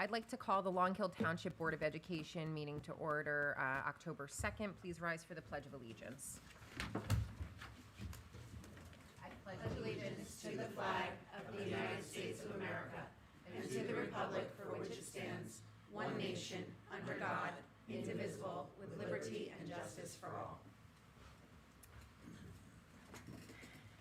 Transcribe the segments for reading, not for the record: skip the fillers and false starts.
I'd like to call the Long Hill Township Board of Education meeting to order October 2nd. Please rise for the Pledge of Allegiance. I pledge Allegiance to the flag of the United States of America and to the republic for which it stands, one nation, under God, indivisible, with liberty and justice for all.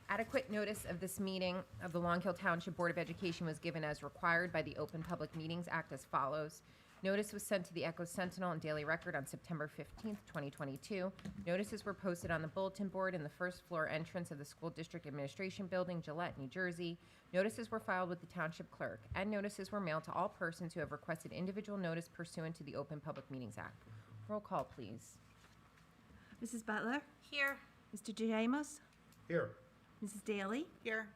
Adequate notice of this meeting of the Long Hill Township Board of Education was given as required by the Open Public Meetings Act as follows. Notice was sent to the Echo Sentinel and Daily Record on September 15th, 2022. Notices were posted on the bulletin board in the first floor entrance of the School District Administration Building, Gillette, New Jersey. Notices were filed with the Township Clerk, and notices were mailed to all persons who have requested individual notice pursuant to the Open Public Meetings Act. Roll call, please. Mrs. Butler? Here. Mr. Jamos? Here. Mrs. Daly? Here.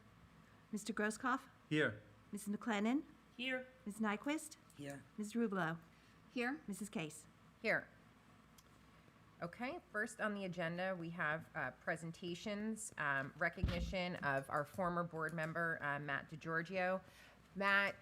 Mr. Grosskopf? Here. Mrs. McLennan? Here. Ms. Nyquist? Here. Ms. Rublo? Here. Mrs. Case? Here. Okay, first on the agenda, we have presentations, recognition of our former board member, Matt DeGiorgio. Matt,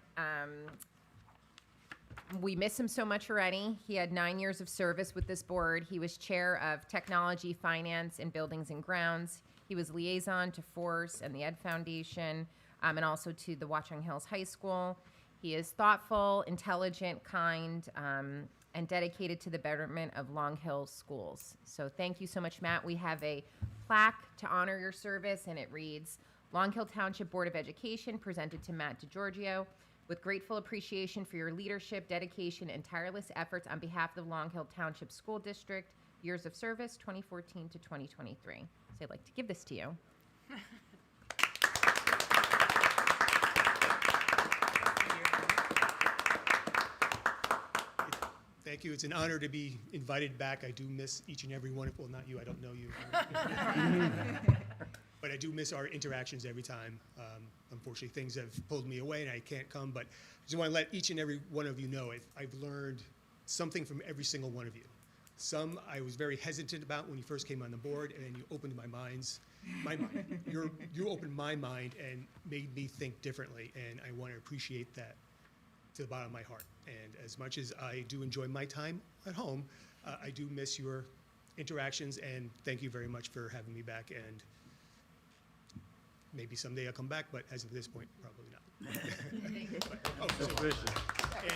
we miss him so much already. He had 9 years of service with this board. He was chair of Technology, Finance, and Buildings and Grounds. He was liaison to Force and the Ed Foundation, and also to the Watchung Hills High School. He is thoughtful, intelligent, kind, and dedicated to the betterment of Long Hill schools. So thank you so much, Matt. We have a plaque to honor your service, and it reads, Long Hill Township Board of Education, presented to Matt DeGiorgio, with grateful appreciation for your leadership, dedication, and tireless efforts on behalf of the Long Hill Township School District, years of service, 2014 to 2023. So I'd like to give this to you. Thank you. It's an honor to be invited back. I do miss each and every one of, well, not you, I don't know you. But I do miss our interactions every time. Unfortunately, things have pulled me away and I can't come, but I just want to let each and every one of you know I've learned something from every single one of you. Some I was very hesitant about when you first came on the board, and then you opened my mind. You opened my mind and made me think differently, and I want to appreciate that to the bottom of my heart. And as much as I do enjoy my time at home, I do miss your interactions, and thank you very much for having me back. And maybe someday I'll come back, but as of this point, probably not. And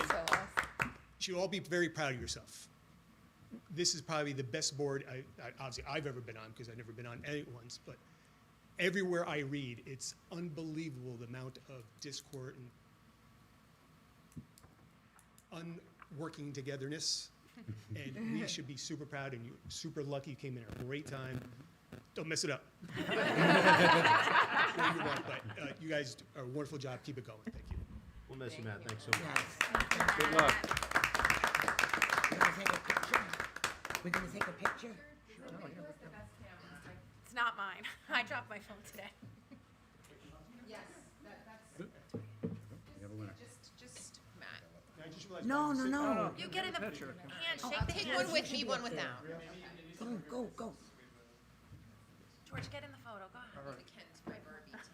you should all be very proud of yourself. This is probably the best board obviously I've ever been on, because I've never been on anyone's, but everywhere I read, it's unbelievable the amount of discord and unworking togetherness, and we should be super proud, and you're super lucky you came in at a great time. Don't mess it up. But you guys are a wonderful job. Keep it going. Thank you. We'll miss you, Matt. Thanks so much. Good luck. We're going to take a picture? It's not mine. I dropped my phone today. Yes, that's just Matt. I just realized No. You get in the hand, shake the Take hand. one with me, one without. Go. George, get in the photo. Go ahead. I'm gonna Ken's my Barbie tonight.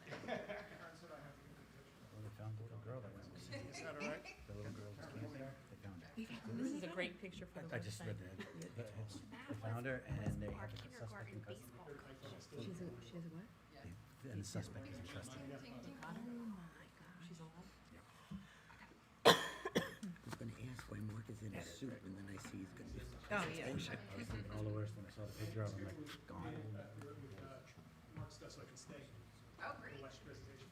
This is a great picture for the I just read the found her, and they have a suspect in custody. She's a what? And the suspect is in custody. Oh, my gosh. She's alive? I was going to ask why Mark is in a suit, and then I see he's going to be... Oh, yeah. I was thinking all the worst when I saw the picture of him, like, gone. Mark stuff so I can stay. Oh, great. Watch the presentation.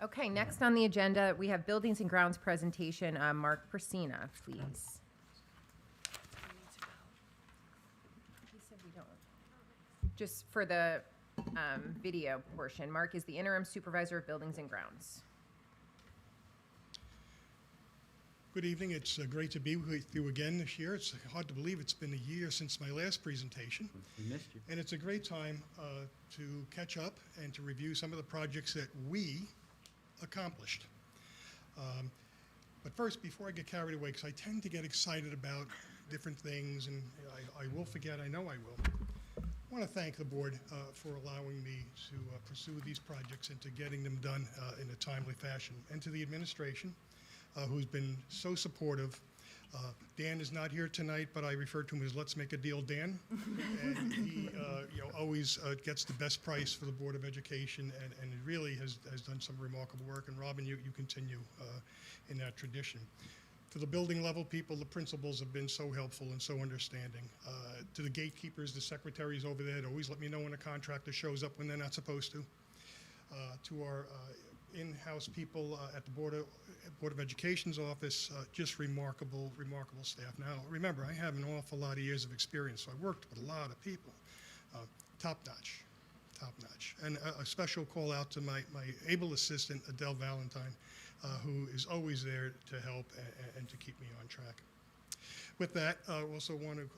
Okay, next on the agenda, we have Buildings and Grounds presentation. Mark Persina, please. He said we don't. Just for the video portion, Mark is the interim supervisor of Buildings and Grounds. Good evening. It's great to be with you again this year. It's hard to believe it's been a year since my last presentation. We missed you. And it's a great time to catch up and to review some of the projects that we accomplished. But first, before I get carried away, because I tend to get excited about different things, and I will forget, I know I will. I want to thank the board for allowing me to pursue these projects and to getting them done in a timely fashion, and to the administration who's been so supportive. Dan is not here tonight, but I refer to him as Let's Make a Deal Dan. And he always gets the best price for the Board of Education, and it really has done some remarkable work. And Robin, you continue in that tradition. To the building level people, the principals have been so helpful and so understanding. To the gatekeepers, the secretaries over there, that always let me know when a contractor shows up when they're not supposed to. To our in-house people at the Board of Education's office, just remarkable staff. Now, remember, I have an awful lot of years of experience, so I worked with a lot of people. Top-notch. And a special call out to my able assistant, Adele Valentine, who is always there to help and to keep me on track. With that, I also want to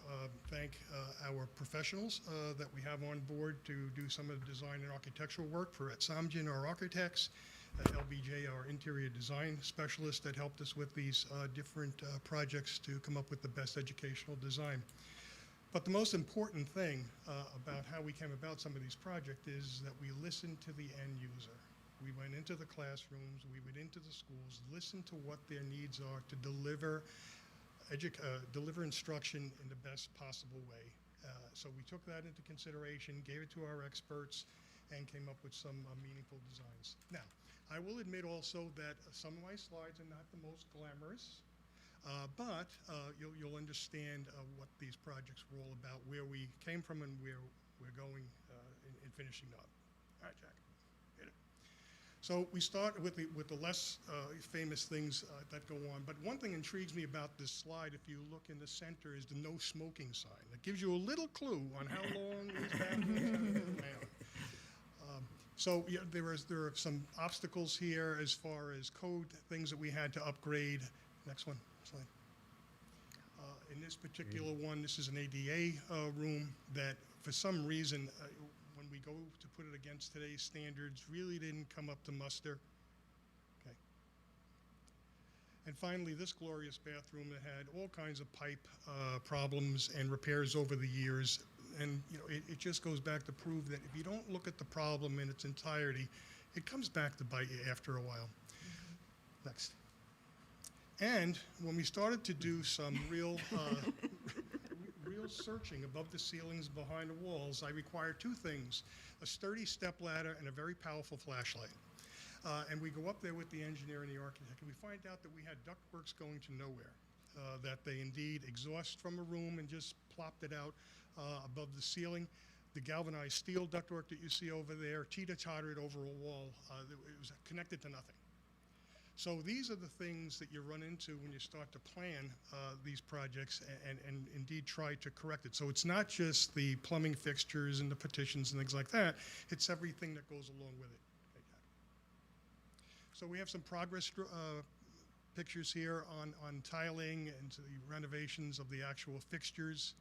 thank our professionals that we have on board to do some of the design and architectural work. For at Samjin, our architects, LBJ, our interior design specialist that helped us with these different projects to come up with the best educational design. But the most important thing about how we came about some of these projects is that we listened to the end user. We went into the classrooms, we went into the schools, listened to what their needs are to deliver instruction in the best possible way. So we took that into consideration, gave it to our experts, and came up with some meaningful designs. Now, I will admit also that some of my slides are not the most glamorous, but you'll understand what these projects were all about, where we came from and where we're going in finishing up. All right, Jack. Hit it. So we start with the less famous things that go on, but one thing intrigues me about this slide, if you look in the center, is the no smoking sign. That gives you a little clue on how long these bathrooms have been around. So yeah, there are some obstacles here as far as code, things that we had to upgrade. Next one, slide. In this particular one, this is an ADA room that for some reason, when we go to put it against today's standards, really didn't come up to muster. Okay. And finally, this glorious bathroom that had all kinds of pipe problems and repairs over the years. And it just goes back to prove that if you don't look at the problem in its entirety, it comes back to bite you after a while. Next. And when we started to do some real searching above the ceilings, behind the walls, I required two things: a sturdy stepladder and a very powerful flashlight. And we go up there with the engineer and the architect, and we find out that we had ductworks going to nowhere, that they indeed exhaust from a room and just plopped it out above the ceiling. The galvanized steel ductwork that you see over there teeter-tottered over a wall. It was connected to nothing. So these are the things that you run into when you start to plan these projects and indeed try to correct it. So it's not just the plumbing fixtures and the partitions and things like that. It's everything that goes along with it. So we have some progress pictures here on tiling and the renovations of the actual fixtures.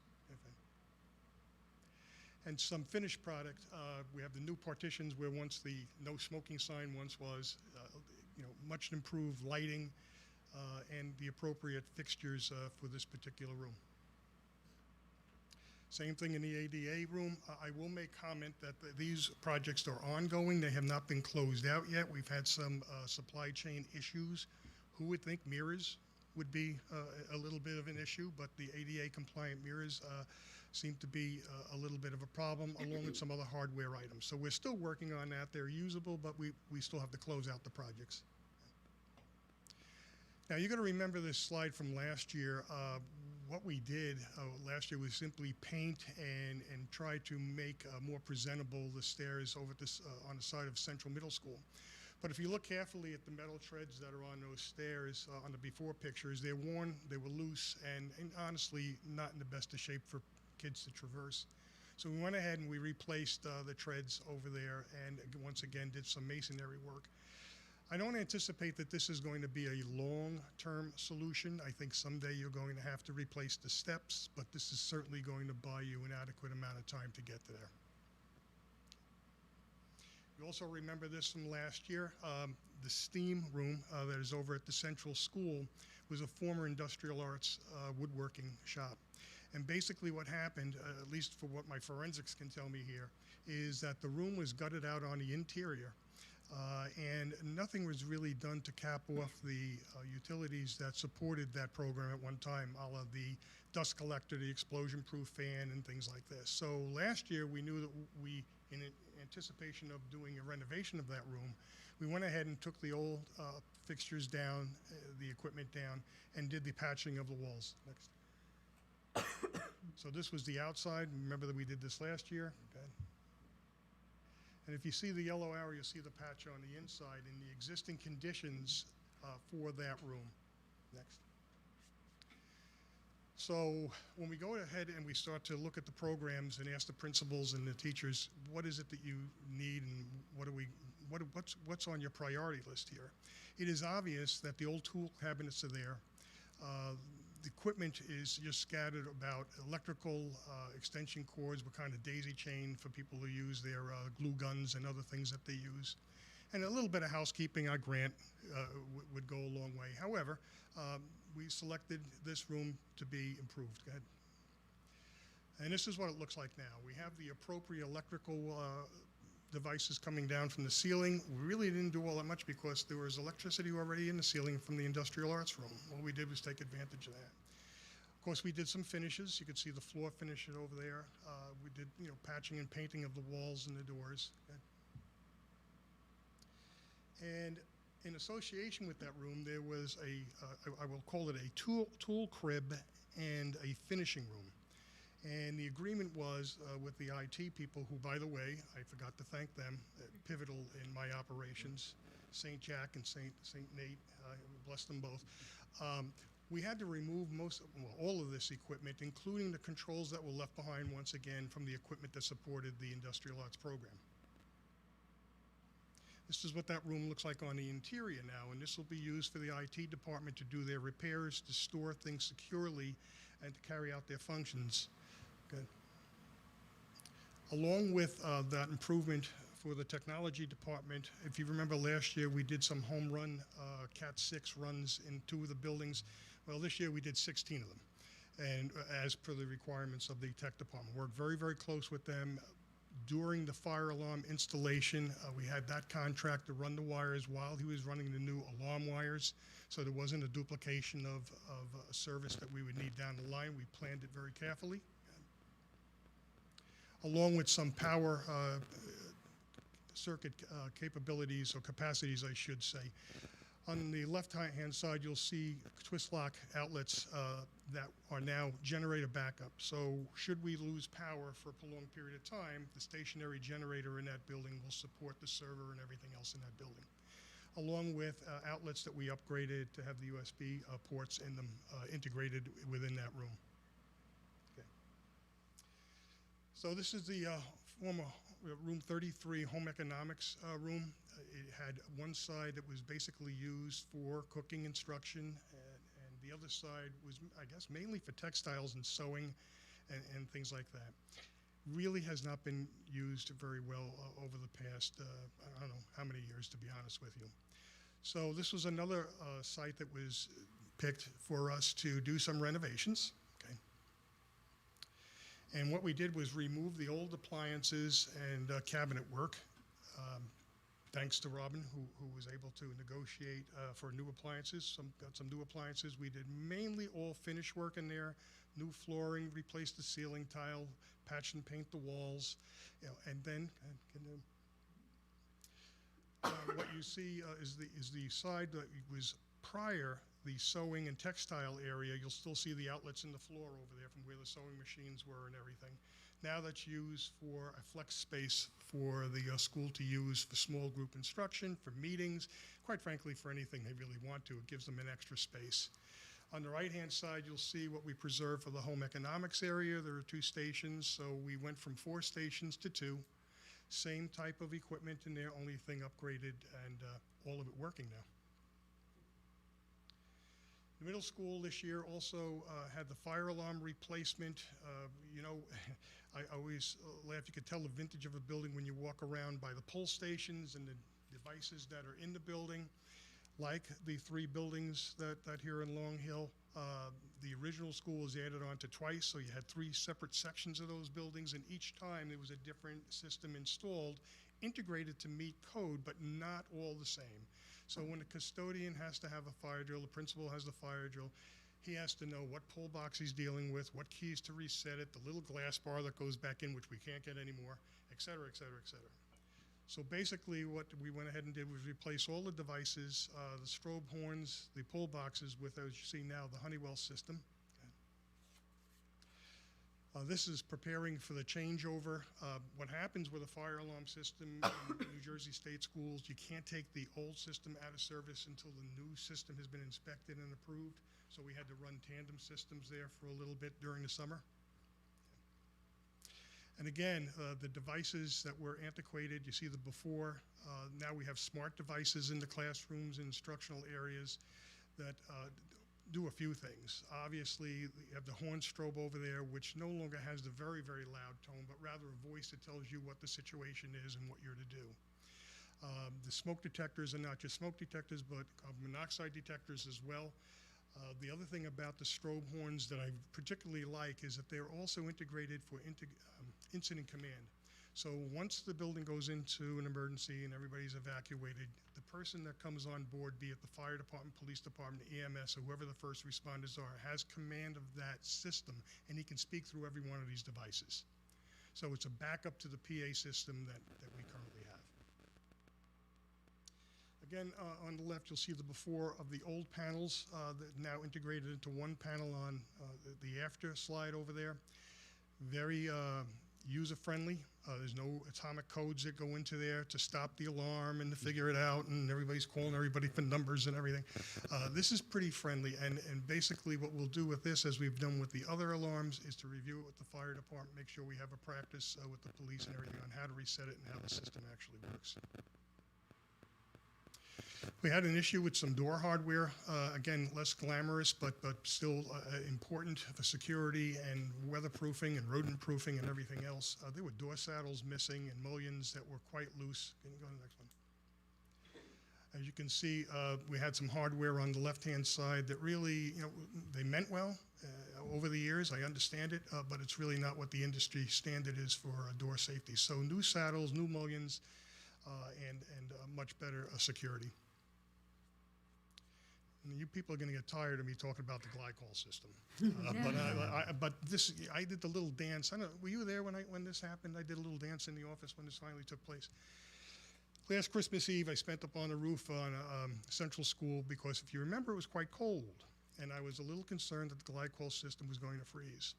And some finished product. We have the new partitions where once the no smoking sign once was, much improved lighting and the appropriate fixtures for this particular room. Same thing in the ADA room. I will make comment that these projects are ongoing. They have not been closed out yet. We've had some supply chain issues. Who would think mirrors would be a little bit of an issue, but the ADA compliant mirrors seem to be a little bit of a problem, along with some other hardware items. So we're still working on that. They're usable, but we still have to close out the projects. Now, you're going to remember this slide from last year. What we did last year was simply paint and try to make more presentable the stairs over this on the side of Central Middle School. But if you look carefully at the metal treads that are on those stairs on the before pictures, they're worn, they were loose, and honestly not in the best of shape for kids to traverse. So we went ahead and we replaced the treads over there and once again did some masonry work. I don't anticipate that this is going to be a long-term solution. I think someday you're going to have to replace the steps, but this is certainly going to buy you an adequate amount of time to get to there. You also remember this from last year. The STEAM room that is over at the Central School was a former industrial arts woodworking shop. And basically what happened, at least for what my forensics can tell me here, is that the room was gutted out on the interior, and nothing was really done to cap off the utilities that supported that program at one time, a la the dust collector, the explosion-proof fan, and things like this. So last year, we knew that we, in anticipation of doing a renovation of that room, we went ahead and took the old fixtures down, the equipment down, and did the patching of the walls. Next. So this was the outside. Remember that we did this last year? Okay. And if you see the yellow arrow, you'll see the patch on the inside and the existing conditions for that room. Next. So when we go ahead and we start to look at the programs and ask the principals and the teachers, what is it that you need and what's on your priority list here? It is obvious that the old tool cabinets are there. The equipment is just scattered about. Electrical extension cords were kind of daisy chained for people who use their glue guns and other things that they use. And a little bit of housekeeping, our grant would go a long way. However, we selected this room to be improved. Go ahead. And this is what it looks like now. We have the appropriate electrical devices coming down from the ceiling. We really didn't do all that much because there was electricity already in the ceiling from the industrial arts room. All we did was take advantage of that. Of course, we did some finishes. You could see the floor finish over there. We did, patching and painting of the walls and the doors. And in association with that room, there was I will call it a tool crib and a finishing room. And the agreement was with the IT people, who, by the way, I forgot to thank them, pivotal in my operations, St. Jack and St. Nate, bless them both. We had to remove all of this equipment, including the controls that were left behind once again from the equipment that supported the industrial arts program. This is what that room looks like on the interior now, and this will be used for the IT department to do their repairs, to store things securely, and to carry out their functions. Good. Along with that improvement for the technology department, if you remember last year, we did some home run Cat 6 runs in 2 of the buildings. Well, this year we did 16 of them, and as per the requirements of the tech department. Worked very, very close with them. During the fire alarm installation, we had that contractor run the wires while he was running the new alarm wires, so there wasn't a duplication of a service that we would need down the line. We planned it very carefully, along with some power circuit capabilities, or capacities, I should say. On the left-hand side, you'll see twist lock outlets that are now generator backup. So should we lose power for a prolonged period of time, the stationary generator in that building will support the server and everything else in that building, along with outlets that we upgraded to have the USB ports in them integrated within that room. Okay. So this is the former room 33 home economics room. It had one side that was basically used for cooking instruction, and the other side was, I guess, mainly for textiles and sewing and things like that. Really has not been used very well over the past, I don't know how many years, to be honest with you. So this was another site that was picked for us to do some renovations. Okay. And what we did was remove the old appliances and cabinet work. Thanks to Robin, who was able to negotiate for new appliances. Got some new appliances. We did mainly all finish work in there, new flooring, replaced the ceiling tile, patch and paint the walls, and then what you see is the side that was prior, the sewing and textile area. You'll still see the outlets in the floor over there from where the sewing machines were and everything. Now that's used for a flex space for the school to use for small group instruction, for meetings, quite frankly, for anything they really want to. It gives them an extra space. On the right-hand side, you'll see what we preserved for the home economics area. There are 2 stations, so we went from 4 stations to 2. Same type of equipment in there, only thing upgraded, and all of it working now. The middle school this year also had the fire alarm replacement. I always laugh. You could tell the vintage of a building when you walk around by the pull stations and the devices that are in the building, like the 3 buildings that here in Long Hill. The original school was added on to twice, so you had 3 separate sections of those buildings, and each time there was a different system installed, integrated to meet code, but not all the same. So when the custodian has to have a fire drill, the principal has the fire drill, he has to know what pull box he's dealing with, what keys to reset it, the little glass bar that goes back in, which we can't get anymore, et cetera, et cetera, et cetera. So basically what we went ahead and did was replace all the devices, the strobe horns, the pull boxes with, as you see now, the Honeywell system. This is preparing for the changeover. What happens with a fire alarm system in New Jersey state schools, you can't take the old system out of service until the new system has been inspected and approved. So we had to run tandem systems there for a little bit during the summer. And again, the devices that were antiquated, you see the before. Now we have smart devices in the classrooms and instructional areas that do a few things. Obviously, you have the horn strobe over there, which no longer has the very, very loud tone, but rather a voice that tells you what the situation is and what you're to do. The smoke detectors are not just smoke detectors, but carbon monoxide detectors as well. The other thing about the strobe horns that I particularly like is that they're also integrated for incident command. So once the building goes into an emergency and everybody's evacuated, the person that comes on board, be it the fire department, police department, EMS, or whoever the first responders are, has command of that system, and he can speak through every one of these devices. So it's a backup to the PA system that we currently have. Again, on the left, you'll see the before of the old panels that now integrated into one panel on the after slide over there. Very user-friendly. There's no atomic codes that go into there to stop the alarm and to figure it out, and everybody's calling everybody for numbers and everything. This is pretty friendly, and basically what we'll do with this, as we've done with the other alarms, is to review it with the fire department, make sure we have a practice with the police and everything on how to reset it and how the system actually works. We had an issue with some door hardware, again, less glamorous, but still important for security and weatherproofing and rodent proofing and everything else. There were door saddles missing and mullions that were quite loose. Can you go to the next one? As you can see, we had some hardware on the left-hand side that really, they meant well over the years. I understand it, but it's really not what the industry standard is for door safety. So new saddles, new mullions, and much better security. And you people are going to get tired of me talking about the glycol system, but I did the little dance. I don't know, were you there when this happened? I did a little dance in the office when this finally took place. Last Christmas Eve, I spent up on the roof on Central School because, if you remember, it was quite cold, and I was a little concerned that the glycol system was going to freeze.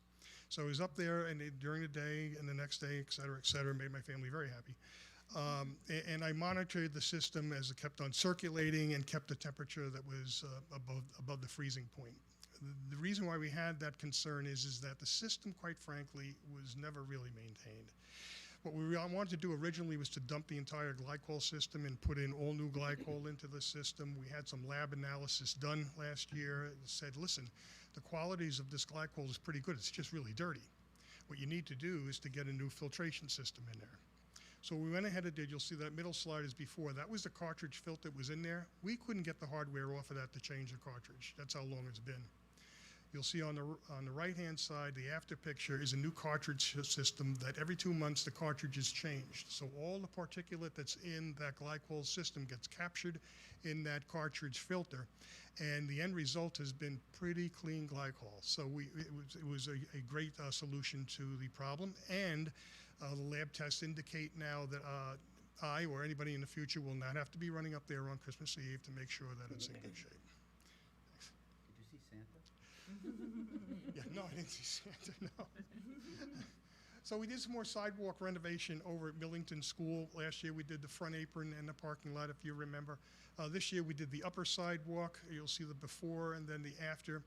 So I was up there, and during the day and the next day, et cetera, made my family very happy. And I monitored the system as it kept on circulating and kept the temperature that was above the freezing point. The reason why we had that concern is that the system, quite frankly, was never really maintained. What we wanted to do originally was to dump the entire glycol system and put in all new glycol into the system. We had some lab analysis done last year that said, listen, the qualities of this glycol is pretty good, it's just really dirty. What you need to do is to get a new filtration system in there. So we went ahead and did. You'll see that middle slide is before. That was the cartridge filter that was in there. We couldn't get the hardware off of that to change the cartridge. That's how long it's been. You'll see on the right-hand side, the after picture is a new cartridge system that every 2 months the cartridge is changed. So all the particulate that's in that glycol system gets captured in that cartridge filter, and the end result has been pretty clean glycol. So it was a great solution to the problem, and the lab tests indicate now that I or anybody in the future will not have to be running up there on Christmas Eve to make sure that it's in good shape. Thanks. Did you see Santa? Yeah, no, I didn't see Santa, no. So we did some more sidewalk renovation over at Millington School. Last year we did the front apron and the parking lot, if you remember. This year we did the upper sidewalk. You'll see the before and then the after.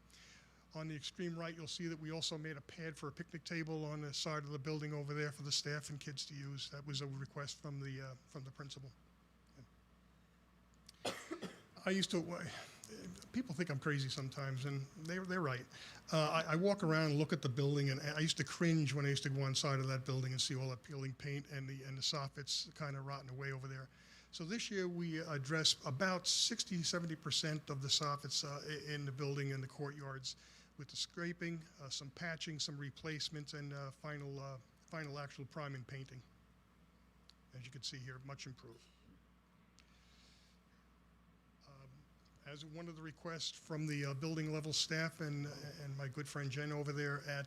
On the extreme right, you'll see that we also made a pad for a picnic table on the side of the building over there for the staff and kids to use. That was a request from the principal. I used to, people think I'm crazy sometimes, and they're right. I walk around and look at the building, and I used to cringe when I used to go inside of that building and see all that peeling paint and the soffits kind of rotting away over there. So this year, we addressed about 60–70% of the soffits in the building and the courtyards with the scraping, some patching, some replacements, and final actual prime and painting. As you can see here, much improved. As one of the requests from the building level staff and my good friend Jen over there at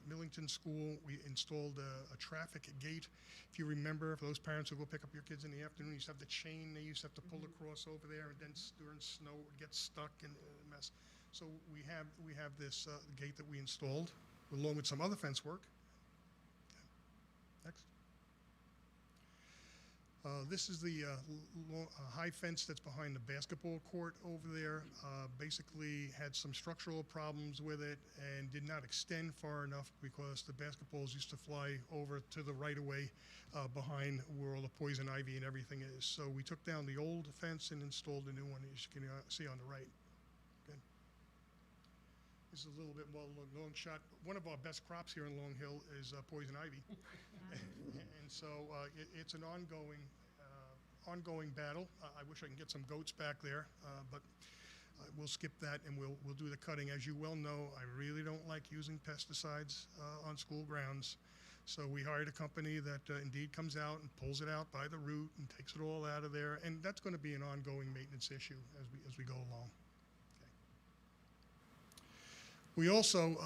Millington School, we installed a traffic gate. If you remember, for those parents who go pick up your kids in the afternoon, you used to have the chain they used to have to pull across over there, and then during snow it would get stuck and a mess. So we have this gate that we installed, along with some other fence work. Next. This is the high fence that's behind the basketball court over there. Basically had some structural problems with it and did not extend far enough because the basketballs used to fly over to the right-of-way behind where all the poison ivy and everything is. So we took down the old fence and installed a new one, as you can see on the right. Good. This is a little bit more long shot. One of our best crops here in Long Hill is poison ivy. And so it's an ongoing battle. I wish I can get some goats back there, but we'll skip that and we'll do the cutting. As you well know, I really don't like using pesticides on school grounds. So we hired a company that indeed comes out and pulls it out by the root and takes it all out of there. And that's going to be an ongoing maintenance issue as we go along. We also,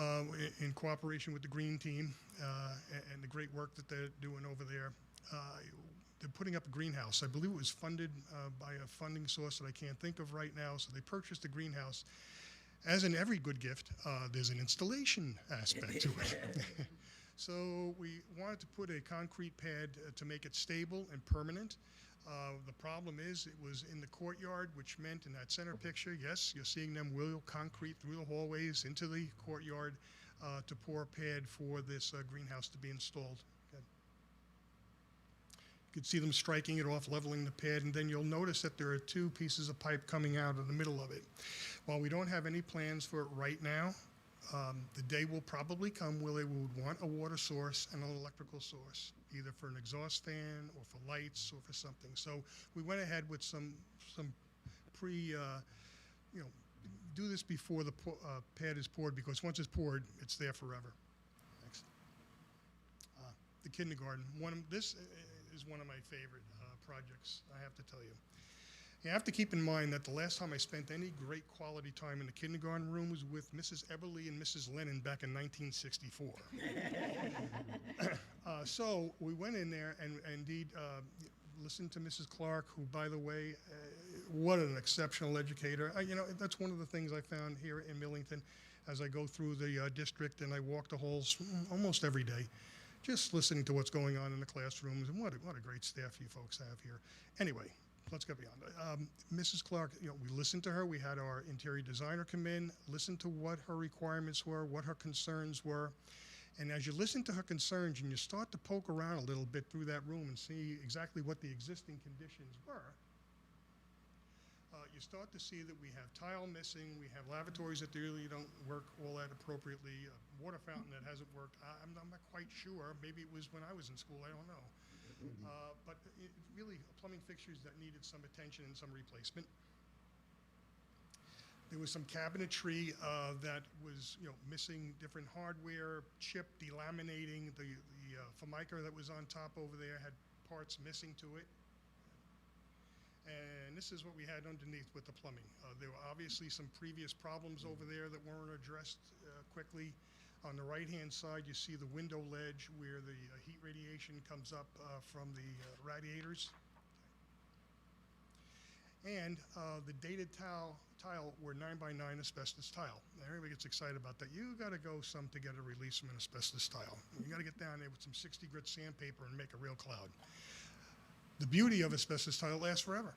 in cooperation with the Green Team and the great work that they're doing over there, they're putting up a greenhouse. I believe it was funded by a funding source that I can't think of right now. So they purchased a greenhouse. As in every good gift, there's an installation aspect to it. So we wanted to put a concrete pad to make it stable and permanent. The problem is it was in the courtyard, which meant in that center picture, yes, you're seeing them wheel concrete through the hallways into the courtyard to pour a pad for this greenhouse to be installed. Okay. You can see them striking it off, leveling the pad, and then you'll notice that there are two pieces of pipe coming out of the middle of it. While we don't have any plans for it right now, the day will probably come where they would want a water source and an electrical source, either for an exhaust fan or for lights or for something. So we went ahead with some do this before the pad is poured, because once it's poured, it's there forever. Next. The kindergarten. This is one of my favorite projects, I have to tell you. You have to keep in mind that the last time I spent any great quality time in the kindergarten room was with Mrs. Eberly and Mrs. Lennon back in 1964. So we went in there and indeed listened to Mrs. Clark, who, by the way, what an exceptional educator. That's one of the things I found here in Millington as I go through the district and I walk the halls almost every day, just listening to what's going on in the classrooms, and what a great staff you folks have here. Anyway. Let's go beyond that. Mrs. Clark, we listened to her. We had our interior designer come in, listen to what her requirements were, what her concerns were. And as you listen to her concerns and you start to poke around a little bit through that room and see exactly what the existing conditions were, you start to see that we have tile missing, we have lavatories that really don't work all that appropriately, a water fountain that hasn't worked. I'm not quite sure. Maybe it was when I was in school, I don't know. But really plumbing fixtures that needed some attention and some replacement. There was some cabinetry that was missing different hardware, chipped, delaminating. The Formica that was on top over there had parts missing to it. And this is what we had underneath with the plumbing. There were obviously some previous problems over there that weren't addressed quickly. On the right-hand side, you see the window ledge where the heat radiation comes up from the radiators. And the dated tile were 9x9 asbestos tile. Now, everybody gets excited about that. You got to go some to get a release from an asbestos tile. You got to get down there with some 60 grit sandpaper and make a real cloud. The beauty of asbestos tile lasts forever.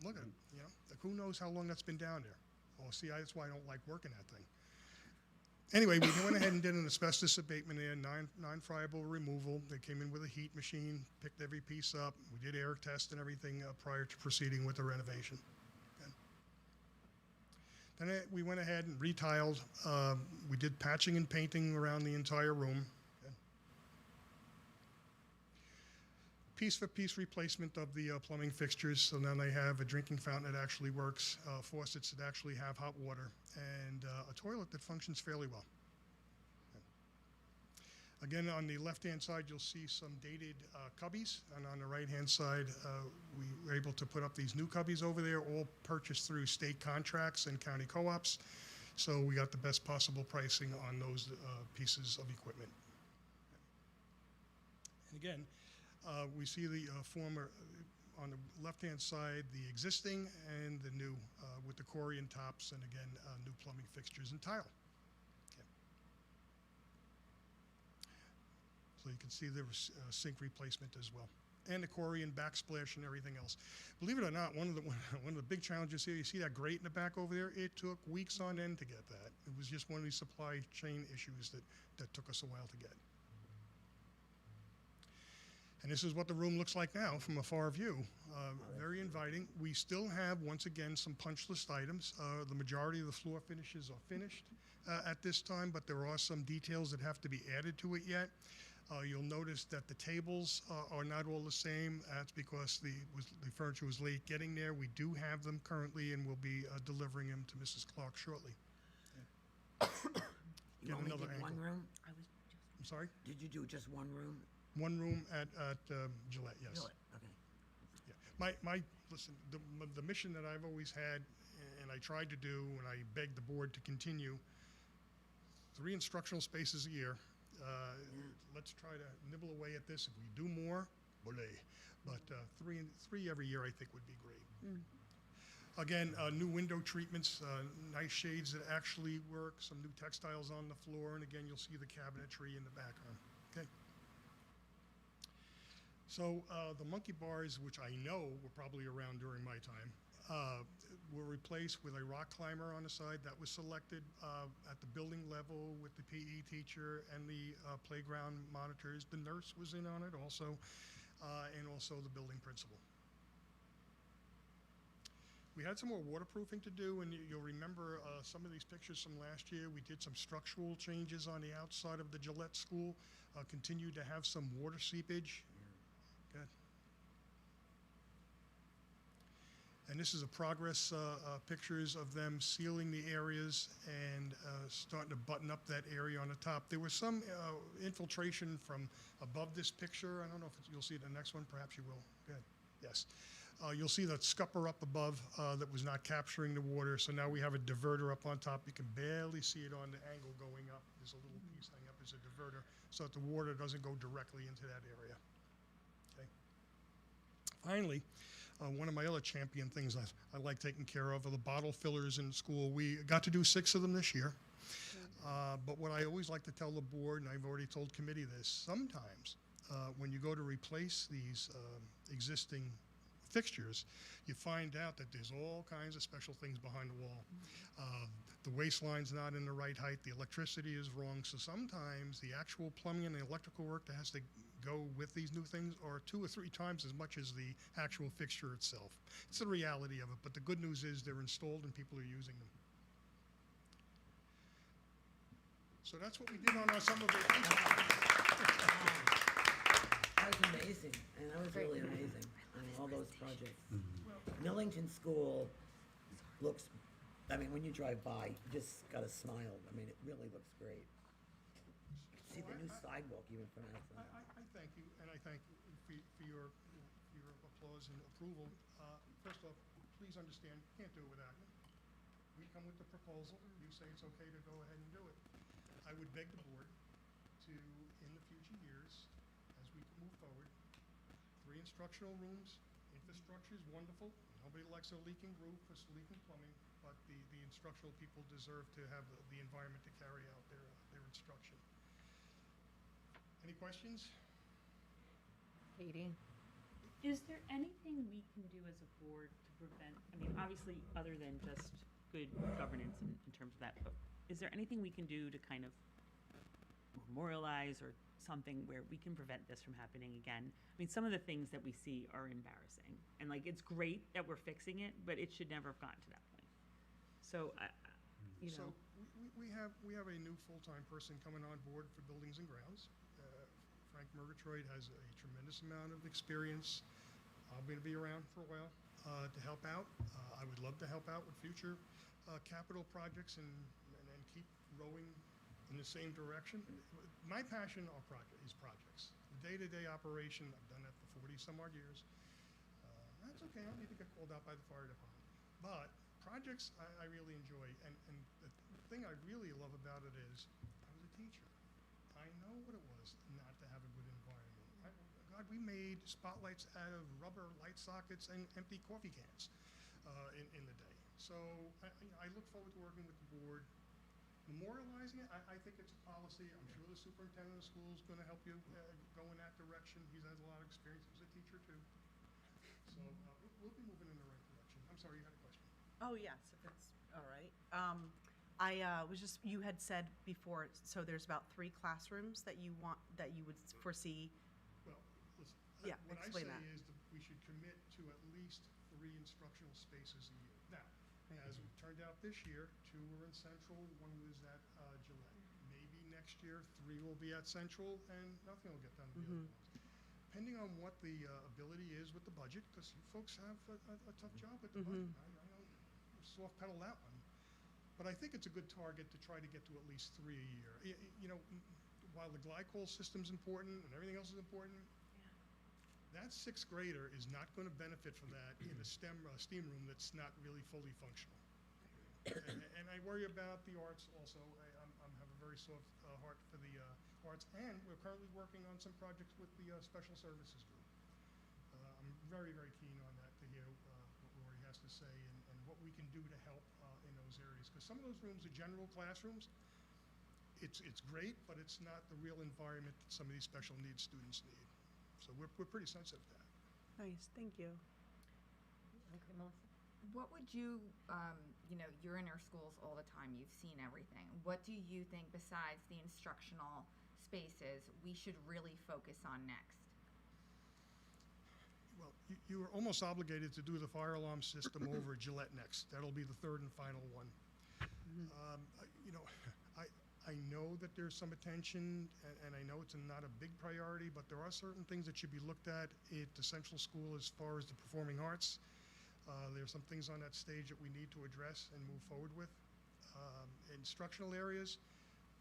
Look at it. Like who knows how long that's been down there. Well, see, that's why I don't like working that thing. Anyway, we went ahead and did an asbestos abatement there, non-friable removal. They came in with a heat machine, picked every piece up. We did air test and everything prior to proceeding with the renovation. Okay. Then we went ahead and retiled. We did patching and painting around the entire room. Okay. piece-for-piece replacement of the plumbing fixtures, so now they have a drinking fountain that actually works, faucets that actually have hot water, and a toilet that functions fairly well. Again, on the left-hand side, you'll see some dated cubbies, and on the right-hand side, we were able to put up these new cubbies over there, all purchased through state contracts and county co-ops. So we got the best possible pricing on those pieces of equipment. And again, we see the former, on the left-hand side, the existing and the new with the Corian tops, and again, new plumbing fixtures and tile. Okay. So you can see there was sink replacement as well, and the Corian backsplash and everything else. Believe it or not, one of the big challenges here, you see that grate in the back over there? It took weeks on end to get that. It was just one of these supply chain issues that took us a while to get. And this is what the room looks like now from a far view. Very inviting. We still have, once again, some punch list items. The majority of the floor finishes are finished at this time, but there are some details that have to be added to it yet. You'll notice that the tables are not all the same. That's because the furniture was late getting there. We do have them currently, and we'll be delivering them to Mrs. Clark shortly. You Get only another did one angle. room? I'm sorry? Did you do just one room? One room at Gillette, yes. Really? Okay. Yeah. Listen, the mission that I've always had, and I tried to do, and I begged the board to continue, 3 instructional spaces a year. Let's try to nibble away at this. If we do more, bully. But three every year I think would be great. Again, new window treatments, nice shades that actually work, some new textiles on the floor, and again, you'll see the cabinetry in the background. Okay. So the monkey bars, which I know were probably around during my time, were replaced with a rock climber on the side that was selected at the building level with the PE teacher and the playground monitors. The nurse was in on it also, and also the building principal. We had some more waterproofing to do, and you'll remember some of these pictures from last year. We did some structural changes on the outside of the Gillette School, continued to have some water seepage. Good. And this is a progress pictures of them sealing the areas and starting to button up that area on the top. There was some infiltration from above this picture. I don't know if you'll see it in the next one. Perhaps you will. Good. Yes. You'll see that scupper up above that was not capturing the water. So now we have a diverter up on top. You can barely see it on the angle going up. There's a little piece hanging up as a diverter so that the water doesn't go directly into that area. Okay. Finally, one of my other champion things I like taking care of are the bottle fillers in school. We got to do 6 of them this year. But what I always like to tell the board, and I've already told committee this, sometimes when you go to replace these existing fixtures, you find out that there's all kinds of special things behind the wall. The waistline's not in the right height, the electricity is wrong, so sometimes the actual plumbing and the electrical work that has to go with these new things are 2 or 3 times as much as the actual fixture itself. It's the reality of it, but the good news is they're installed and people are using them. So that's what we did on our summer vacation. That was amazing, and that was really amazing. I mean, all those projects. Millington School looks, I mean, when you drive by, you just gotta smile. I mean, it really looks great. You can see the new sidewalk even from outside. I thank you, and I thank you for your applause and approval. First off, please understand, can't do it without you. We come with the proposal, you say it's okay to go ahead and do it. I would beg the board to, in the future years, as we move forward, 3 instructional rooms. Infrastructure is wonderful. Nobody likes a leaking roof or leaking plumbing, but the instructional people deserve to have the environment to carry out their instruction. Any questions? Katie? Is there anything we can do as a board to prevent, I mean, obviously, other than just good governance in terms of that, but is there anything we can do to kind of memorialize or something where we can prevent this from happening again? I mean, some of the things that we see are embarrassing, and like, it's great that we're fixing it, but it should never have gotten to that point. So, you know. So we have a new full-time person coming on board for buildings and grounds. Frank Murgatroyd has a tremendous amount of experience. I'm going to be around for a while to help out. I would love to help out with future capital projects and keep rowing in the same direction. My passion is projects. The day-to-day operation, I've done that for 40 some odd years. That's okay, I don't need to get called out by the fire department. But projects I really enjoy, and the thing I really love about it is I was a teacher. I know what it was not to have a good environment. God, we made spotlights out of rubber light sockets and empty coffee cans in the day. So I look forward to working with the board. Memorializing it, I think it's a policy. I'm sure the superintendent of the school is going to help you go in that direction. He has a lot of experience as a teacher too. So we'll be moving in the right direction. I'm sorry, you had a question. Oh, yes, if it's all right. You had said before, so there's about 3 classrooms that you would foresee. Well, listen, Yeah, what I explain say that. is that we should commit to at least 3 instructional spaces a year. Now, as it turned out this year, 2 were in Central, 1 was at Gillette. Maybe next year, 3 will be at Central, and nothing will get done to the other ones. Depending on what the ability is with the budget, because you folks have a tough job with the budget. I don't soft pedal that one. But I think it's a good target to try to get to at least 3 a year. You know, while the glycol system's important and everything else is important, that 6th grader is not going to benefit from that in a STEAM room that's not really fully functional. And I worry about the arts also. I have a very soft heart for the arts, and we're currently working on some projects with the special services group. I'm very, very keen on that to hear what Rory has to say and what we can do to help in those areas. Because some of those rooms are general classrooms. It's great, but it's not the real environment that some of these special needs students need. So we're pretty sensitive to that. Nice, thank you. Okay, Melissa? What would you, you're in our schools all the time, you've seen everything. What do you think, besides the instructional spaces, we should really focus on next? Well, you are almost obligated to do the fire alarm system over at Gillette next. That'll be the 3rd and final one. I know that there's some attention, and I know it's not a big priority, but there are certain things that should be looked at the Central School as far as the performing arts. There are some things on that stage that we need to address and move forward with. Instructional areas,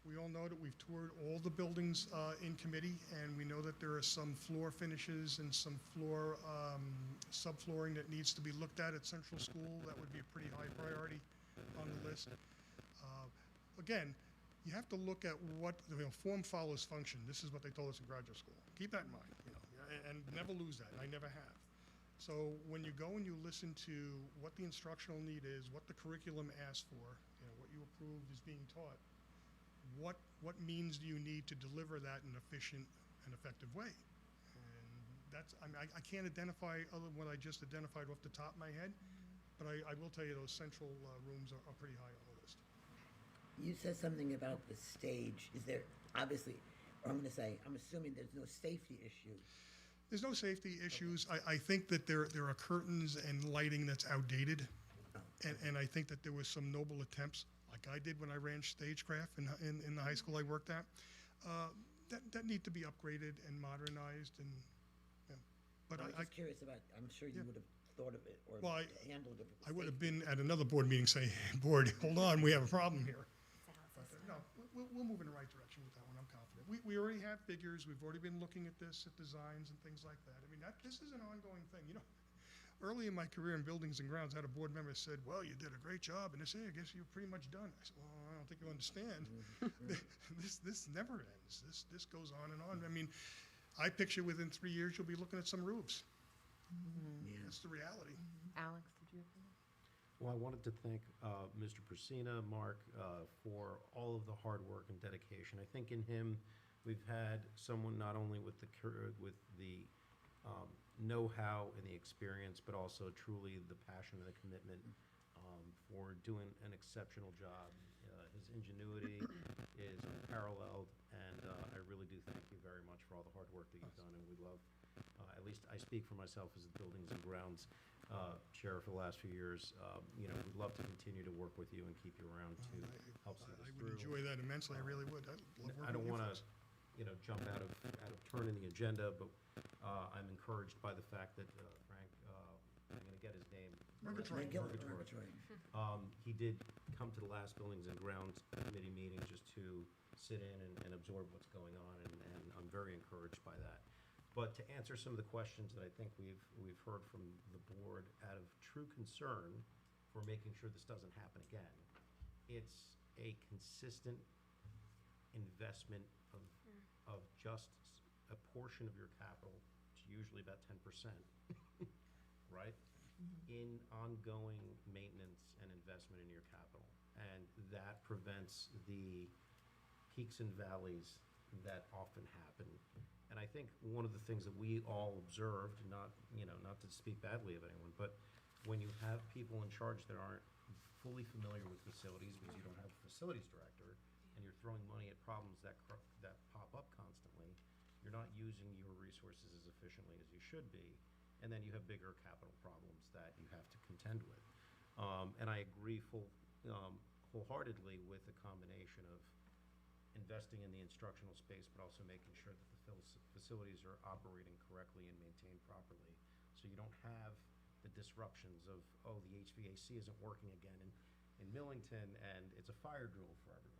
we all know that we've toured all the buildings in committee, and we know that there are some floor finishes and some floor subflooring that needs to be looked at Central School. That would be a pretty high priority on the list. Again, you have to look at what, form follows function. This is what they told us in graduate school. Keep that in mind, and never lose that. I never have. So when you go and you listen to what the instructional need is, what the curriculum asks for, what you approved is being taught, what means do you need to deliver that in an efficient and effective way? And that's, I can't identify other than what I just identified off the top of my head, but I will tell you those central rooms are pretty high on the list. You said something about the stage. Is there, obviously, or I'm assuming there's no safety issue. There's no safety issues. I think that there are curtains and lighting that's outdated. And I think that there was some noble attempts, like I did when I ran stagecraft in the high school I worked at, that need to be upgraded and modernized. And but I'm just curious about, I'm sure you would have thought of it or handled it. I would have been at another board meeting saying, board, hold on, we have a problem here. But, no, we'll move in the right direction with that one, I'm confident. We already have figures, we've already been looking at this, at designs and things like that. I mean, this is an ongoing thing. Early in my career in buildings and grounds, I had a board member said, well, you did a great job, and they say, I guess you're pretty much done. I said, well, I don't think you understand. This never ends. This goes on and on. I mean, I picture within 3 years, you'll be looking at some roofs. That's the reality. Alex, did you have something? Well, I wanted to thank Mr. Persina, Mark, for all of the hard work and dedication. I think in him, we've had someone not only with the know-how and the experience, but also truly the passion and the commitment for doing an exceptional job. His ingenuity is unparalleled, and I really do thank you very much for all the hard work that you've done, and we love, at least I speak for myself as the Buildings and Grounds Chair for the last few years, we'd love to continue to work with you and keep you around to help see this I through. would enjoy that immensely, I really would. I'd love working I don't with you want folks. to jump out of turn in the agenda, but I'm encouraged by the fact that Frank, I'm going to get his name. Murgatroyd. Murgatroyd. He did come to the last Buildings and Grounds Committee meeting just to sit in and absorb what's going on, and I'm very encouraged by that. But to answer some of the questions that I think we've heard from the board, out of true concern for making sure this doesn't happen again, it's a consistent investment of just a portion of your capital, it's usually about 10%, right? In ongoing maintenance and investment in your capital. And that prevents the peaks and valleys that often happen. And I think one of the things that we all observed, not to speak badly of anyone, but when you have people in charge that aren't fully familiar with facilities, because you don't have a facilities director, and you're throwing money at problems that pop up constantly, you're not using your resources as efficiently as you should be, and then you have bigger capital problems that you have to contend with. And I agree wholeheartedly with the combination of investing in the instructional space, but also making sure that the facilities are operating correctly and maintained properly, so you don't have the disruptions of, oh, the HVAC isn't working again in Millington, and it's a fire drill for everyone.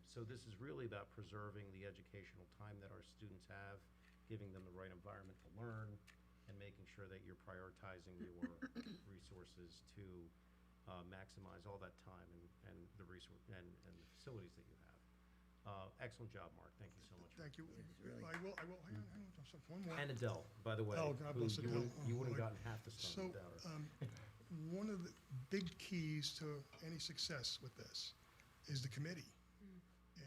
So this is really about preserving the educational time that our students have, giving them the right environment to learn, and making sure that you're prioritizing your resources to maximize all that time and the resource and the facilities that you have. Excellent job, Mark. Thank you so much. Thank you. really- I will, hang on, just one more. And Adele, by the way, Oh, God who bless Adele. you Oh, wouldn't have Lord. gotten half the So, stone without her. one of the big keys to any success with this is the committee.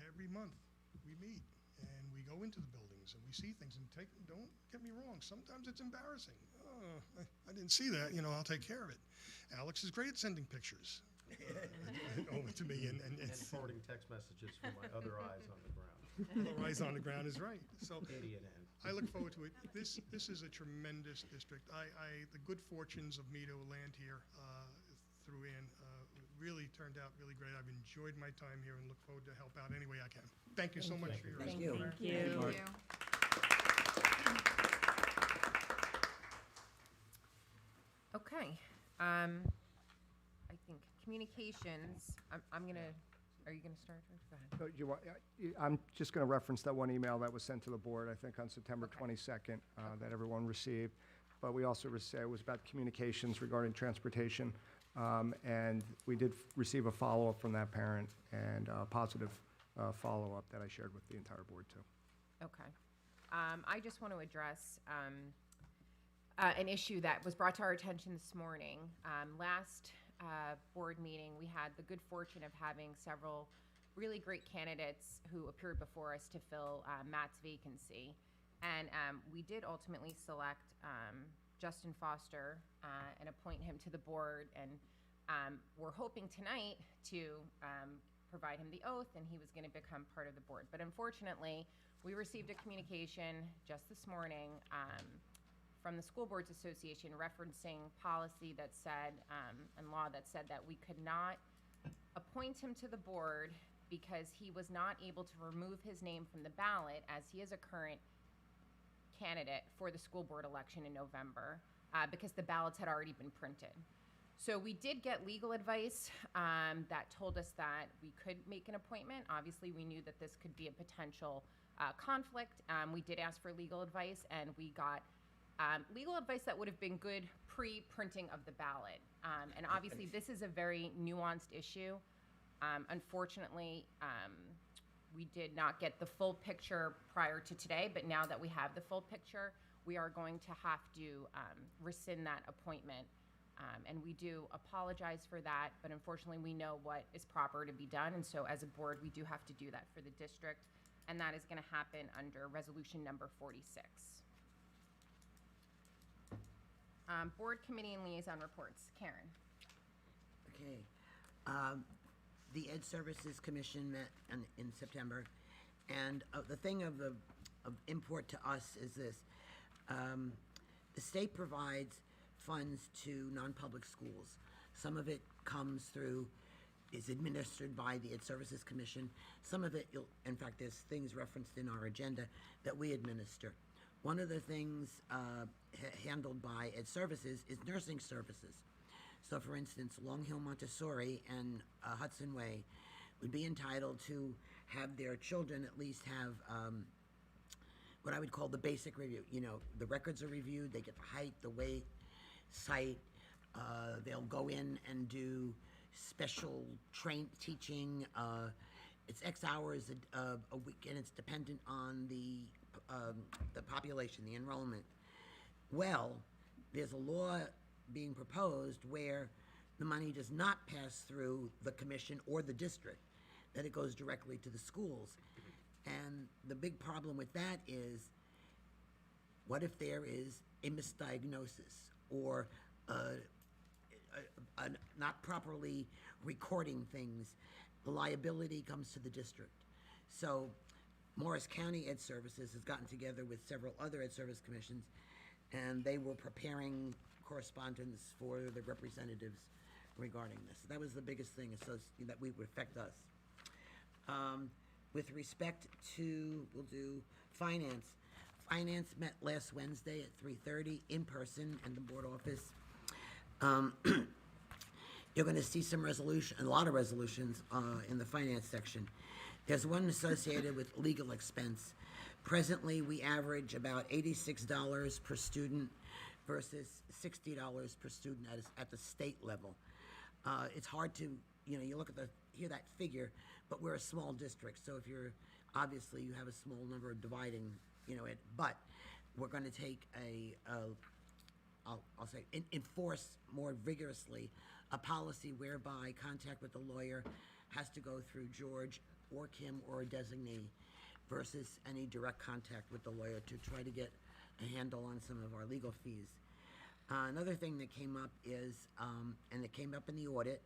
Every month, we meet, and we go into the buildings, and we see things, and don't get me wrong, sometimes it's embarrassing. Oh, I didn't see that, I'll take care of it. Alex is great at sending pictures over to me, and And forwarding text messages from my other eyes on the ground. the rise on the ground is right. So, Katie and Ann. I look forward to it. This is a tremendous district. The good fortunes of me to land here through Ann really turned out really great. I've enjoyed my time here and look forward to help out any way I can. Thank you so much for your Thank you. Thank you. Thank you. Okay. I think communications, I'm gonna, are you gonna start? Go ahead. So you want, I'm just going to reference that one email that was sent to the board, I think, on September 22nd, that everyone received. But we also received, it was about communications regarding transportation. And we did receive a follow-up from that parent and a positive follow-up that I shared with the entire board, too. Okay. I just want to address an issue that was brought to our attention this morning. Last board meeting, we had the good fortune of having several really great candidates who appeared before us to fill Matt's vacancy. And we did ultimately select Justin Foster and appoint him to the board. And we're hoping tonight to provide him the oath, and he was going to become part of the board. But unfortunately, we received a communication just this morning from the School Boards Association referencing policy that said, and law that said that we could not appoint him to the board because he was not able to remove his name from the ballot, as he is a current candidate for the school board election in November, because the ballots had already been printed. So we did get legal advice that told us that we could make an appointment. Obviously, we knew that this could be a potential conflict. We did ask for legal advice, and we got legal advice that would have been good pre-printing of the ballot. And obviously, this is a very nuanced issue. Unfortunately, we did not get the full picture prior to today, but now that we have the full picture, we are going to have to rescind that appointment. And we do apologize for that, but unfortunately, we know what is proper to be done. And so as a board, we do have to do that for the district. And that is going to happen under resolution number 46. Board committee and liaison reports. Karen. Okay. The Ed Services Commission met in September, and the thing of import to us is this. The state provides funds to non-public schools. Some of it comes through is administered by the Ed Services Commission. Some of it, in fact, there's things referenced in our agenda that we administer. One of the things handled by Ed Services is nursing services. So, for instance, Long Hill Montessori and Hudson Way would be entitled to have their children at least have what I would call the basic review. You know, the records are reviewed, they get the height, the weight, sight. They'll go in and do special teaching. It's X hours a week, and it's dependent on the population, the enrollment. Well, there's a law being proposed where the money does not pass through the commission or the district, that it goes directly to the schools. And the big problem with that is, what if there is a misdiagnosis or not properly recording things? The liability comes to the district. So Morris County Ed Services has gotten together with several other Ed Service commissions, and they were preparing correspondence for the representatives regarding this. That was the biggest thing that would affect us. With respect to, we'll do finance. Finance met last Wednesday at 3:30 in person in the board office. You're going to see a lot of resolutions in the finance section. There's one associated with legal expense. Presently, we average about $86 per student versus $60 per student at the state level. It's hard to, you look at hear that figure, but we're a small district, so if you're, obviously you have a small number of dividing, it, but we're going to take I'll say, enforce more vigorously a policy whereby contact with the lawyer has to go through George or Kim or a designee versus any direct contact with the lawyer to try to get a handle on some of our legal fees. Another thing that came up is, and it came up in the audit,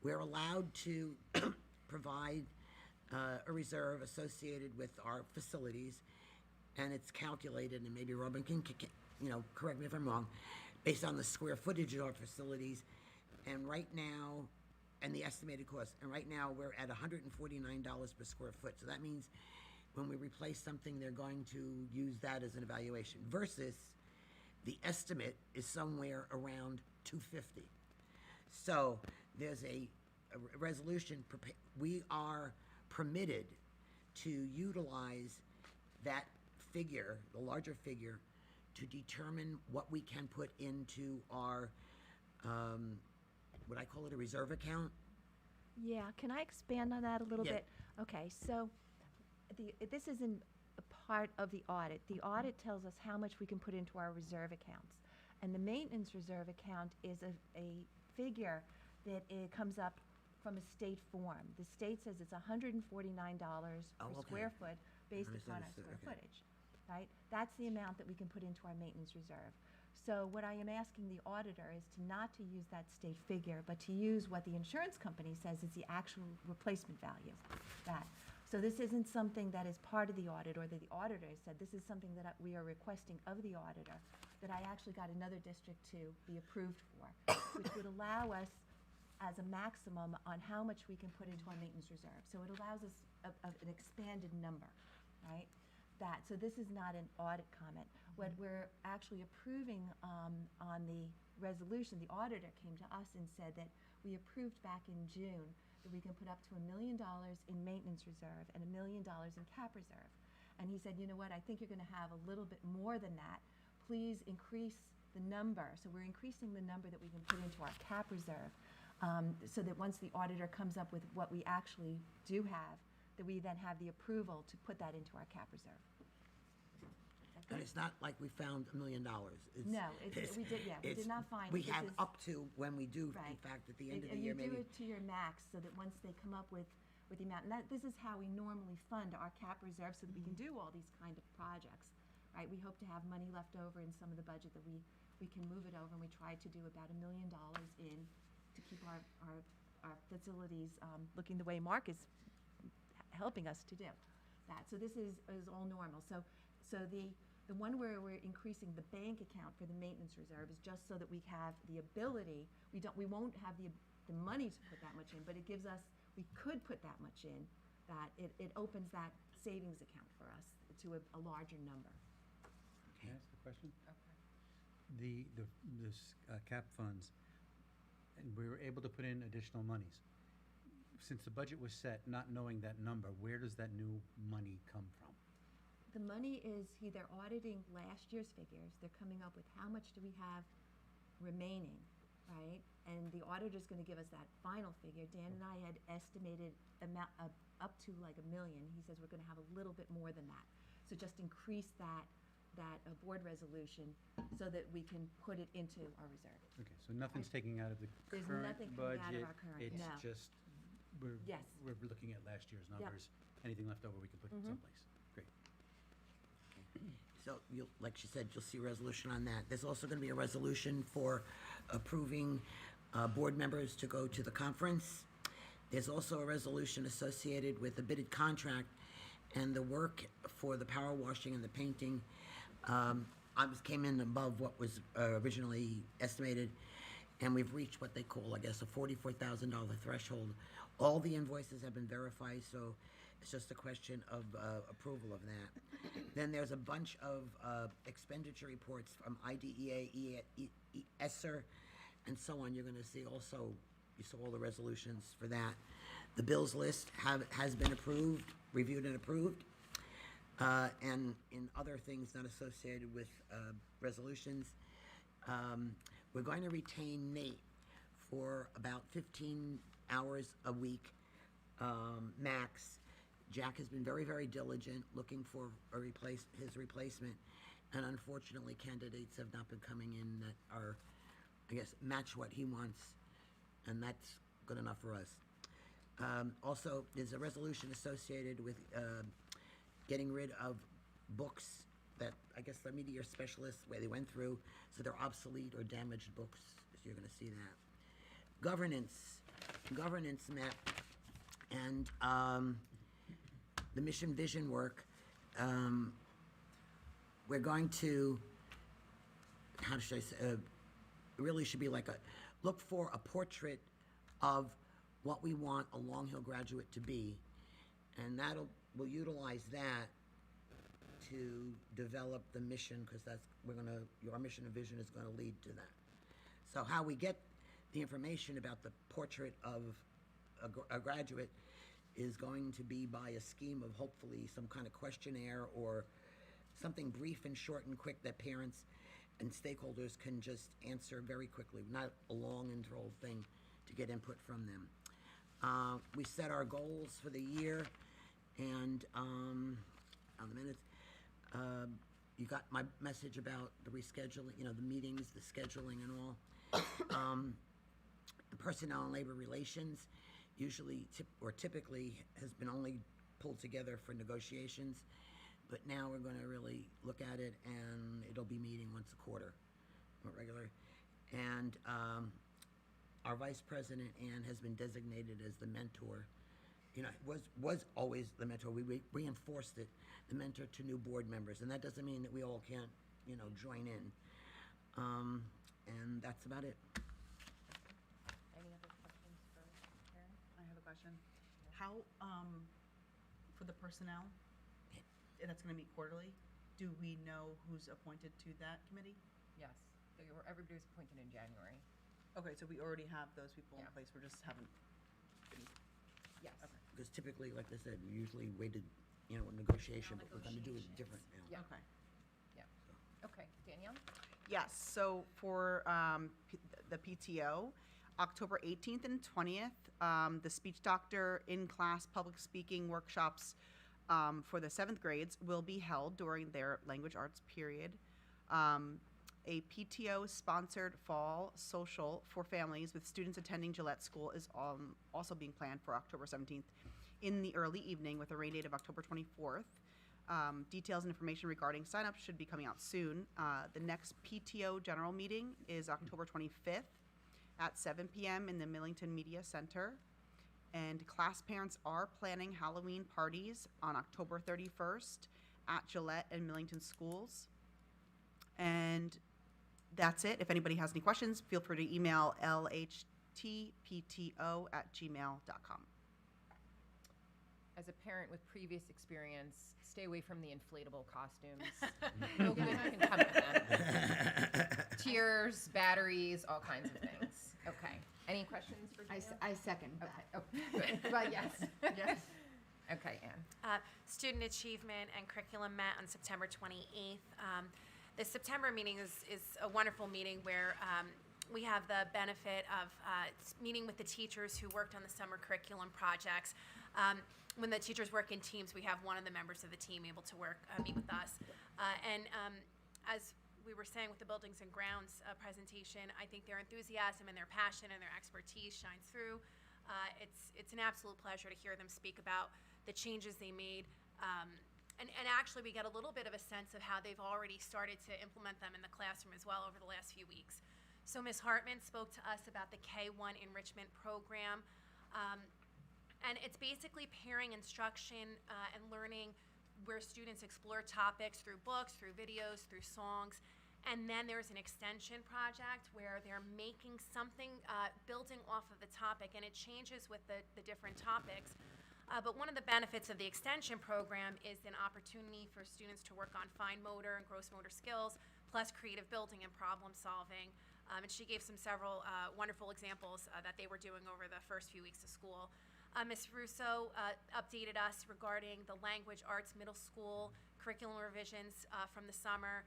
we're allowed to provide a reserve associated with our facilities, and it's calculated, and maybe Robin can correct me if I'm wrong, based on the square footage of our facilities, and right now, and the estimated cost, and right now we're at $149 per square foot. So that means when we replace something, they're going to use that as an evaluation, versus the estimate is somewhere around $250. So there's a resolution, we are permitted to utilize that figure, the larger figure, to determine what we can put into our, would I call it a reserve account? Yeah, can I expand on that a little Yeah. bit? Okay, so this isn't a part of the audit. The audit tells us how much we can put into our reserve accounts. And the maintenance reserve account is a figure that it comes up from a state form. The state says it's $149 per okay. square foot based upon our Understood, square okay. footage, right? That's the amount that we can put into our maintenance reserve. So what I am asking the auditor is not to use that state figure, but to use what the insurance company says is the actual replacement value. So this isn't something that is part of the audit, or that the auditor said. This is something that we are requesting of the auditor, that I actually got another district to be approved for, which would allow us as a maximum on how much we can put into our maintenance reserve. So it allows us an expanded number, right? So this is not an audit comment. What we're actually approving on the resolution, the auditor came to us and said that we approved back in June that we can put up to $1 million in maintenance reserve and $1 million in cap reserve. And he said, you know what, I think you're going to have a little bit more than that. Please increase the number. So we're increasing the number that we can put into our cap reserve, so that once the auditor comes up with what we actually do have, that we then have the approval to put that into our cap reserve. And it's not like we found $1 million. No, we did not find. We This have is- up to when we do, in Right. fact, at the end of the year, You maybe. do it to your max, so that once they come up with the amount, and this is how we normally fund our cap reserve, so that we can do all these kind of projects, right? We hope to have money left over in some of the budget that we can move it over, and we try to do about $1 million in to keep our facilities looking the way Mark is helping us to do that. So this is all normal. So the one where we're increasing the bank account for the maintenance reserve is just so that we have the ability, we won't have the the money to put that much in, but it gives us, we could put that much in, that it opens that savings account for us to a larger number. Can I ask a question? This cap funds, and we were able to put in additional monies. Since the budget was set, not knowing that number, where does that new money come from? The money is, they're auditing last year's figures, they're coming up with how much do we have remaining, right? And the auditor's gonna give us that final figure. Dan and I had estimated amount of up to like $1 million. He says we're gonna have a little bit more than that. So just increase that board resolution so that we can put it into our reserve. Okay, so nothing's taking out of the There's current nothing coming out of budget? our current, It's no. just, Yes. we're looking at last year's Yep. numbers. Anything left over, we can put someplace. Great. So you'll, like she said, you'll see a resolution on that. There's also gonna be a resolution for approving, board members to go to the conference. There's also a resolution associated with the bidded contract and the work for the power washing and the painting. Came in above what was originally estimated, and we've reached what they call, I guess, a $44,000 threshold. All the invoices have been verified, so it's just a question of approval of that. Then there's a bunch of expenditure reports from IDEA, ESSER, and so on. You're gonna see also, you saw all the resolutions for that. The bills list has been approved, reviewed and approved. And in other things not associated with resolutions, we're going to retain Nate for about 15 hours a week, max. Jack has been very, very diligent looking for his replacement, and unfortunately, candidates have not been coming in that are, I guess, match what he wants, and that's good enough for us. Also, there's a resolution associated with getting rid of books that, I guess, the media specialists, where they went through, so they're obsolete or damaged books, so you're gonna see that. Governance met, and the mission vision work, we're going to, how should I say, it really should be like look for a portrait of what we want a Long Hill graduate to be, and we'll utilize that to develop the mission, because our mission and vision is gonna lead to that. So how we get the information about the portrait of a graduate is going to be by a scheme of hopefully some kind of questionnaire or something brief and short and quick that parents and stakeholders can just answer very quickly, not a long enthralled thing to get input from them. We set our goals for the year, and on the minutes, you got my message about the rescheduling, the meetings, the scheduling and all. The personnel and labor relations usually typically has been only pulled together for negotiations, but now we're gonna really look at it, and it'll be meeting once a quarter, more regular. And our vice president, Ann, has been designated as the mentor. Was always the mentor. We reinforced it, the mentor to new board members, and that doesn't mean that we all can't, join in. And that's about it. Any other questions for Karen? I have a question. How, for the personnel, and that's gonna meet quarterly, do we know who's appointed to that committee? Yes, everybody was appointed in January. Okay, so we already have those people in Yeah. place, we just haven't been. Yes. Because typically, like I said, we usually waited, a negotiation, but we're gonna do it different now. Yeah. Okay. Okay, Danielle? Yes, so for the PTO, October 18th and 20th, the speech doctor in-class public speaking workshops for the 7th grades will be held during their language arts period. A PTO-sponsored fall social for families with students attending Gillette School is also being planned for October 17th in the early evening with a rain date of October 24th. Details and information regarding signups should be coming out soon. The next PTO general meeting is October 25th at 7 p.m. in the Millington Media Center. And class parents are planning Halloween parties on October 31st at Gillette and Millington schools. And that's it. If anybody has any questions, feel free to email LHTSD tpto@gmail.com. As a parent with previous experience, stay away from the inflatable costumes. No good can come of them. Tears, batteries, all kinds of things. Okay. Any questions for Gina? I second that. Okay. Oh, good. Well, yes. Yes. Okay, Anne. Student achievement and curriculum met on September 28th. The September meeting is a wonderful meeting where we have the benefit of meeting with the teachers who worked on the summer curriculum projects. When the teachers work in teams, we have one of the members of the team able to meet with us. As we were saying with the buildings and grounds presentation, I think their enthusiasm and their passion and their expertise shines through. It's an absolute pleasure to hear them speak about the changes they made. And actually, we get a little bit of a sense of how they've already started to implement them in the classroom as well over the last few weeks. So Ms. Hartman spoke to us about the K-1 enrichment program. And it's basically pairing instruction and learning where students explore topics through books, through videos, through songs. And then there's an extension project where they're making something building off of the topic, and it changes with the different topics. But one of the benefits of the extension program is an opportunity for students to work on fine motor and gross motor skills, plus creative building and problem solving. And she gave several wonderful examples that they were doing over the first few weeks of school. Ms. Russo updated us regarding the language arts middle school curriculum revisions from the summer,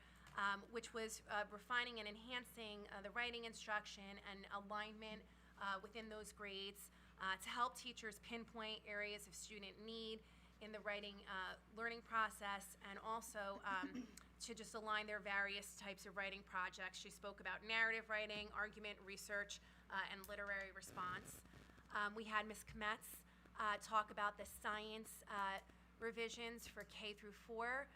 which was refining and enhancing the writing instruction and alignment within those grades to help teachers pinpoint areas of student need in the writing learning process, and also to just align their various types of writing projects. She spoke about narrative writing, argument, research, and literary response. We had Ms. Kmetz talk about the science revisions for K through 4,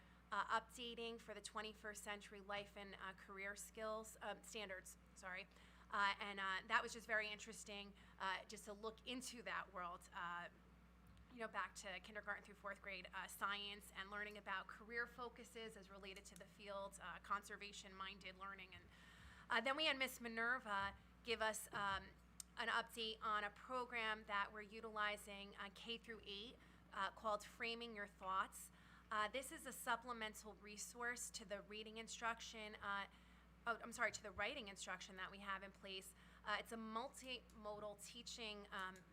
updating for the 21st century life and career skills standards. And that was just very interesting, just to look into that world. Back to kindergarten through 4th grade science and learning about career focuses as related to the field, conservation-minded learning. And then we had Miss Minerva give us an update on a program that we're utilizing K through 8 called Framing Your Thoughts. This is a supplemental resource to the reading instruction, to the writing instruction that we have in place. It's a multimodal teaching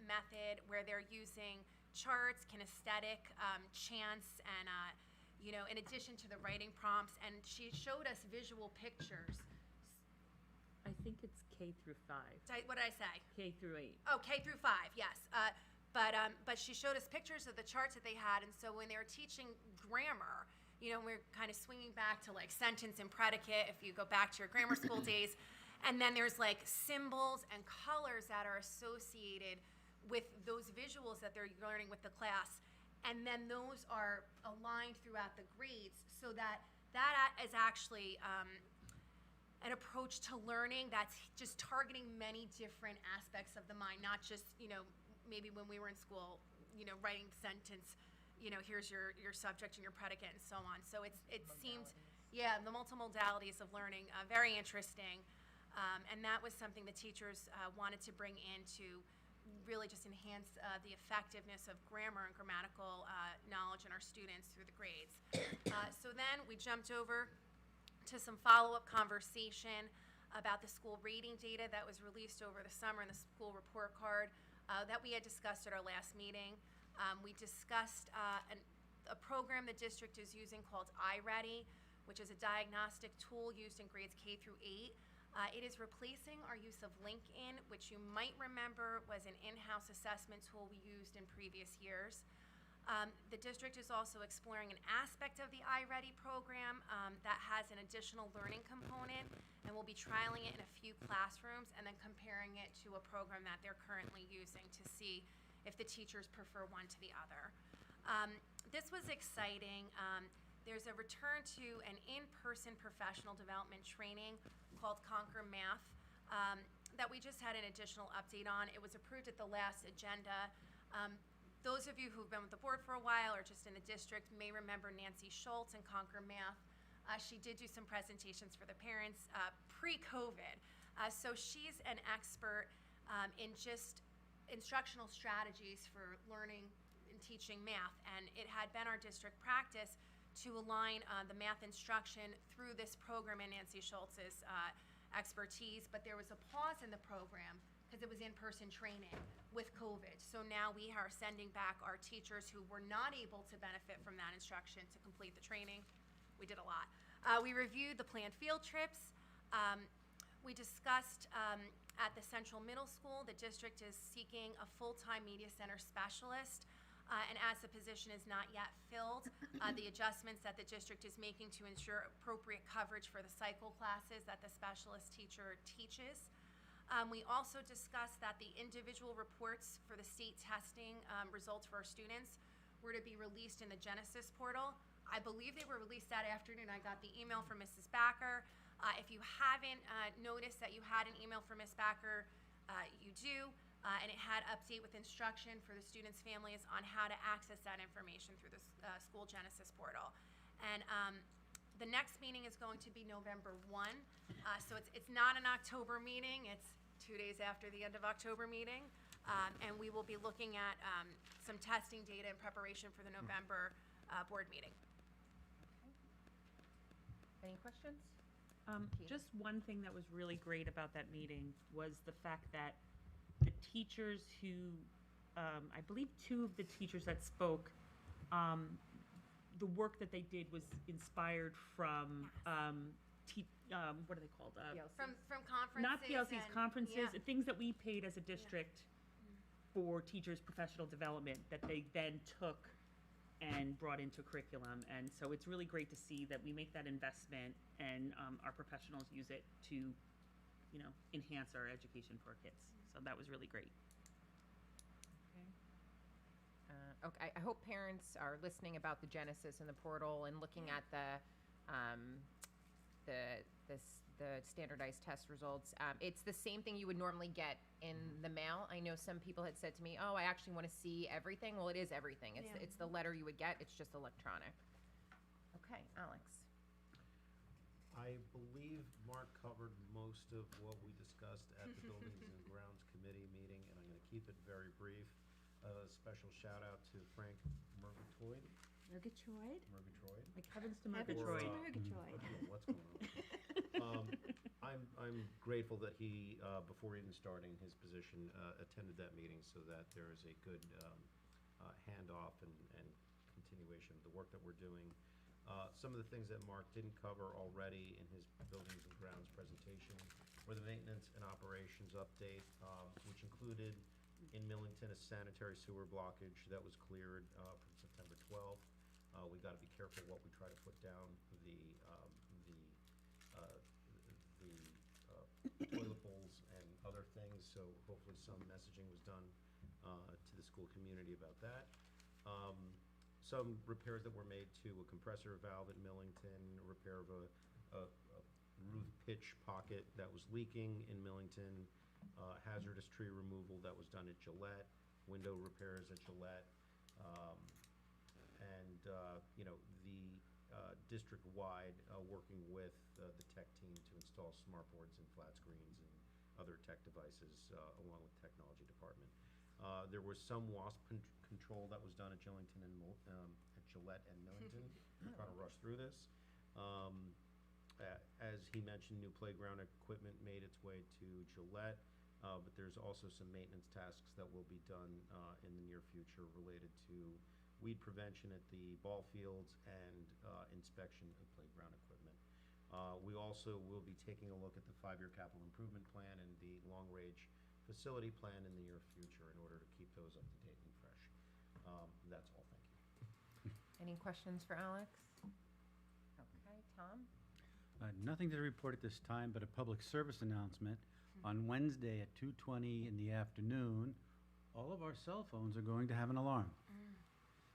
method where they're using charts, kinesthetic, chants, and in addition to the writing prompts. And she showed us visual pictures. I think it's K through 5. What did I say? K through 8. Oh, K through 5, yes. But she showed us pictures of the charts that they had, and so when they were teaching grammar, we're kind of swinging back to like sentence and predicate if you go back to your grammar school days, and then there's like symbols and colors that are associated with those visuals that they're learning with the class, and then those are aligned throughout the grades, so that is actually an approach to learning that's just targeting many different aspects of the mind, not just maybe when we were in school, writing the sentence, here's your subject and your predicate and so on. So it seemed, the multimodalities of learning, very interesting. And that was something the teachers wanted to bring in to really just enhance the effectiveness of grammar and grammatical knowledge in our students through the grades. So then we jumped over to some follow-up conversation about the school rating data that was released over the summer in the school report card that we had discussed at our last meeting. We discussed a program the district is using called iReady, which is a diagnostic tool used in grades K through 8. It is replacing our use of LinkedIn, which you might remember was an in-house assessment tool we used in previous years. The district is also exploring an aspect of the iReady program that has an additional learning component, and we'll be trialing it in a few classrooms and then comparing it to a program that they're currently using to see if the teachers prefer one to the other. This was exciting. There's a return to an in-person professional development training called Conquer Math that we just had an additional update on. It was approved at the last agenda. Those of you who've been with the board for a while or just in the district may remember Nancy Schultz and Conquer Math. She did do some presentations for the parents pre-COVID. So she's an expert in just instructional strategies for learning and teaching math. And it had been our district practice to align the math instruction through this program and Nancy Schultz's expertise, but there was a pause in the program because it was in-person training with COVID. So now we are sending back our teachers who were not able to benefit from that instruction to complete the training. We did a lot. We reviewed the planned field trips. We discussed at the Central Middle School, the district is seeking a full-time media center specialist. And as the position is not yet filled, the adjustments that the district is making to ensure appropriate coverage for the cycle classes that the specialist teacher teaches. We also discussed that the individual reports for the state testing results for our students were to be released in the Genesis portal. I believe they were released that afternoon. I got the email from Mrs. Backer. If you haven't noticed that you had an email from Ms. Backer, you do. And it had update with instruction for the students' families on how to access that information through the school Genesis portal. And the next meeting is going to be November 1. So it's not an October meeting. It's 2 days after the end of October meeting. And we will be looking at some testing data in preparation for the November board meeting. Any questions? Just one thing that was really great about that meeting was the fact that the teachers who, I believe 2 of the teachers that spoke, the work that they did was inspired from, what are they called? From conferences. Not PLCs, and- conferences, yeah. things that we paid as a district for teachers' professional development that they then took and brought into curriculum. And so it's really great to see that we make that investment and our professionals use it to, enhance our education for our kids. So that was really great. Okay, I hope parents are listening about the Genesis and the portal and looking at the standardized test results. It's the same thing you would normally get in the mail. I know some people had said to me, "Oh, I actually want to see everything." Well, it is everything. It's the letter you would get. It's just electronic. Okay, Alex. I believe Mark covered most of what we discussed at the Buildings and Grounds Committee meeting, and I'm going to keep it very brief. A special shout out to Frank Murgatroyd. Murgatroyd? Murgatroyd. Like heavens to Heavens to Murgatroyd. Murgatroyd. What's going on? I'm grateful that he, before even starting his position, attended that meeting so that there is a good handoff and continuation of the work that we're doing. Some of the things that Mark didn't cover already in his Buildings and Grounds presentation were the maintenance and operations update, which included in Millington a sanitary sewer blockage that was cleared from September 12th. We got to be careful what we try to put down the toilet bowls and other things, so hopefully some messaging was done to the school community about that. Some repairs that were made to a compressor valve at Millington, a repair of a roof pitch pocket that was leaking in Millington, hazardous tree removal that was done at Gillette, window repairs at Gillette, and the district-wide working with the tech team to install smart boards and flat screens and other tech devices along with the technology department. There was some WASP control that was done at Gillington and at Gillette and Millington. I'm trying to rush through this. As he mentioned, new playground equipment made its way to Gillette, but there's also some maintenance tasks that will be done in the near future related to weed prevention at the ball fields and inspection of playground equipment. We also will be taking a look at the 5-year capital improvement plan and the long-range facility plan in the near future in order to keep those up to date and fresh. That's all, thank you. Any questions for Alex? Okay, Tom? Nothing to report at this time, but a public service announcement. On Wednesday at 2:20 in the afternoon, all of our cell phones are going to have an alarm.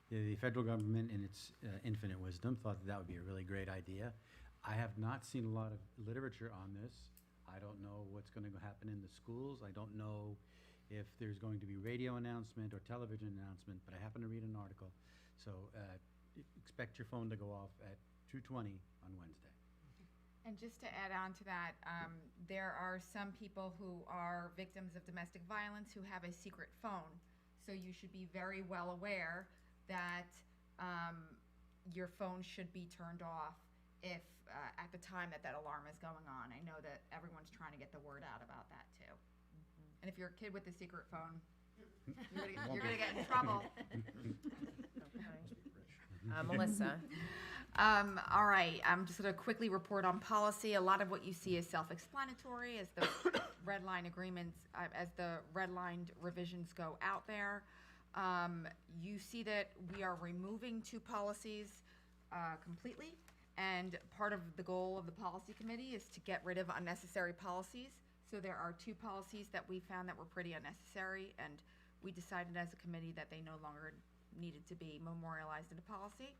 The federal government, in its infinite wisdom, thought that would be a really great idea. I have not seen a lot of literature on this. I don't know what's going to happen in the schools. I don't know if there's going to be radio announcement or television announcement, but I happened to read an article. So expect your phone to go off at 2:20 on Wednesday. And just to add on to that, there are some people who are victims of domestic violence who have a secret phone. So you should be very well aware that your phone should be turned off if at the time that alarm is going on. I know that everyone's trying to get the word out about that too. And if you're a kid with a secret phone, you're gonna get in trouble. Melissa. All right, I'm just going to quickly report on policy. A lot of what you see is self-explanatory as the red line agreements, as the redlined revisions go out there. You see that we are removing 2 policies completely, and part of the goal of the policy committee is to get rid of unnecessary policies. So there are 2 policies that we found that were pretty unnecessary, and we decided as a committee that they no longer needed to be memorialized into policy.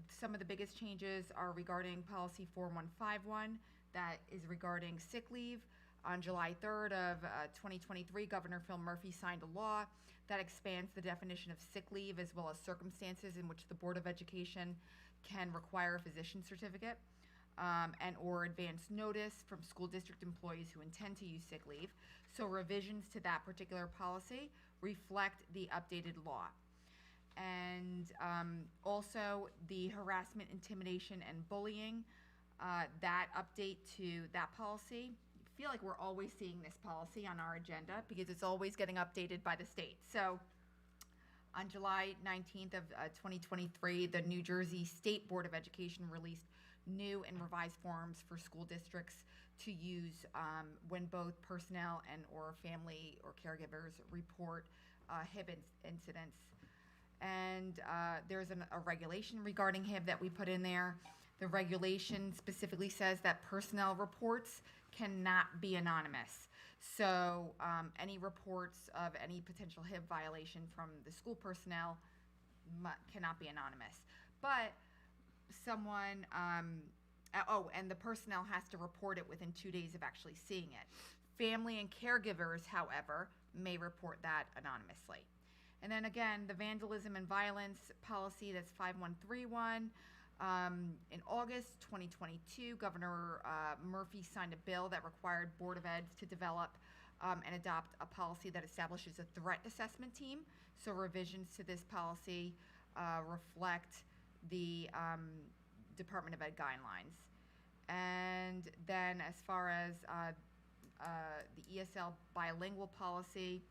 Some of the biggest changes are regarding policy 4151, that is regarding sick leave. On July 3rd of 2023, Governor Phil Murphy signed a law that expands the definition of sick leave as well as circumstances in which the Board of Education can require a physician certificate and or advance notice from school district employees who intend to use sick leave. So revisions to that particular policy reflect the updated law. And also the harassment, intimidation, and bullying, that update to that policy. I feel like we're always seeing this policy on our agenda because it's always getting updated by the state. So on July 19th of 2023, the New Jersey State Board of Education released new and revised forms for school districts to use when both personnel and or family or caregivers report HIB incidents. And there's a regulation regarding HIB that we put in there. The regulation specifically says that personnel reports cannot be anonymous. So any reports of any potential HIB violation from the school personnel cannot be anonymous. But someone, and the personnel has to report it within 2 days of actually seeing it. Family and caregivers, however, may report that anonymously. And then again, the vandalism and violence policy, that's 5131. In August 2022, Governor Murphy signed a bill that required Board of Eds to develop and adopt a policy that establishes a threat assessment team. So revisions to this policy reflect the Department of Ed guidelines. And then as far as the ESL bilingual policy,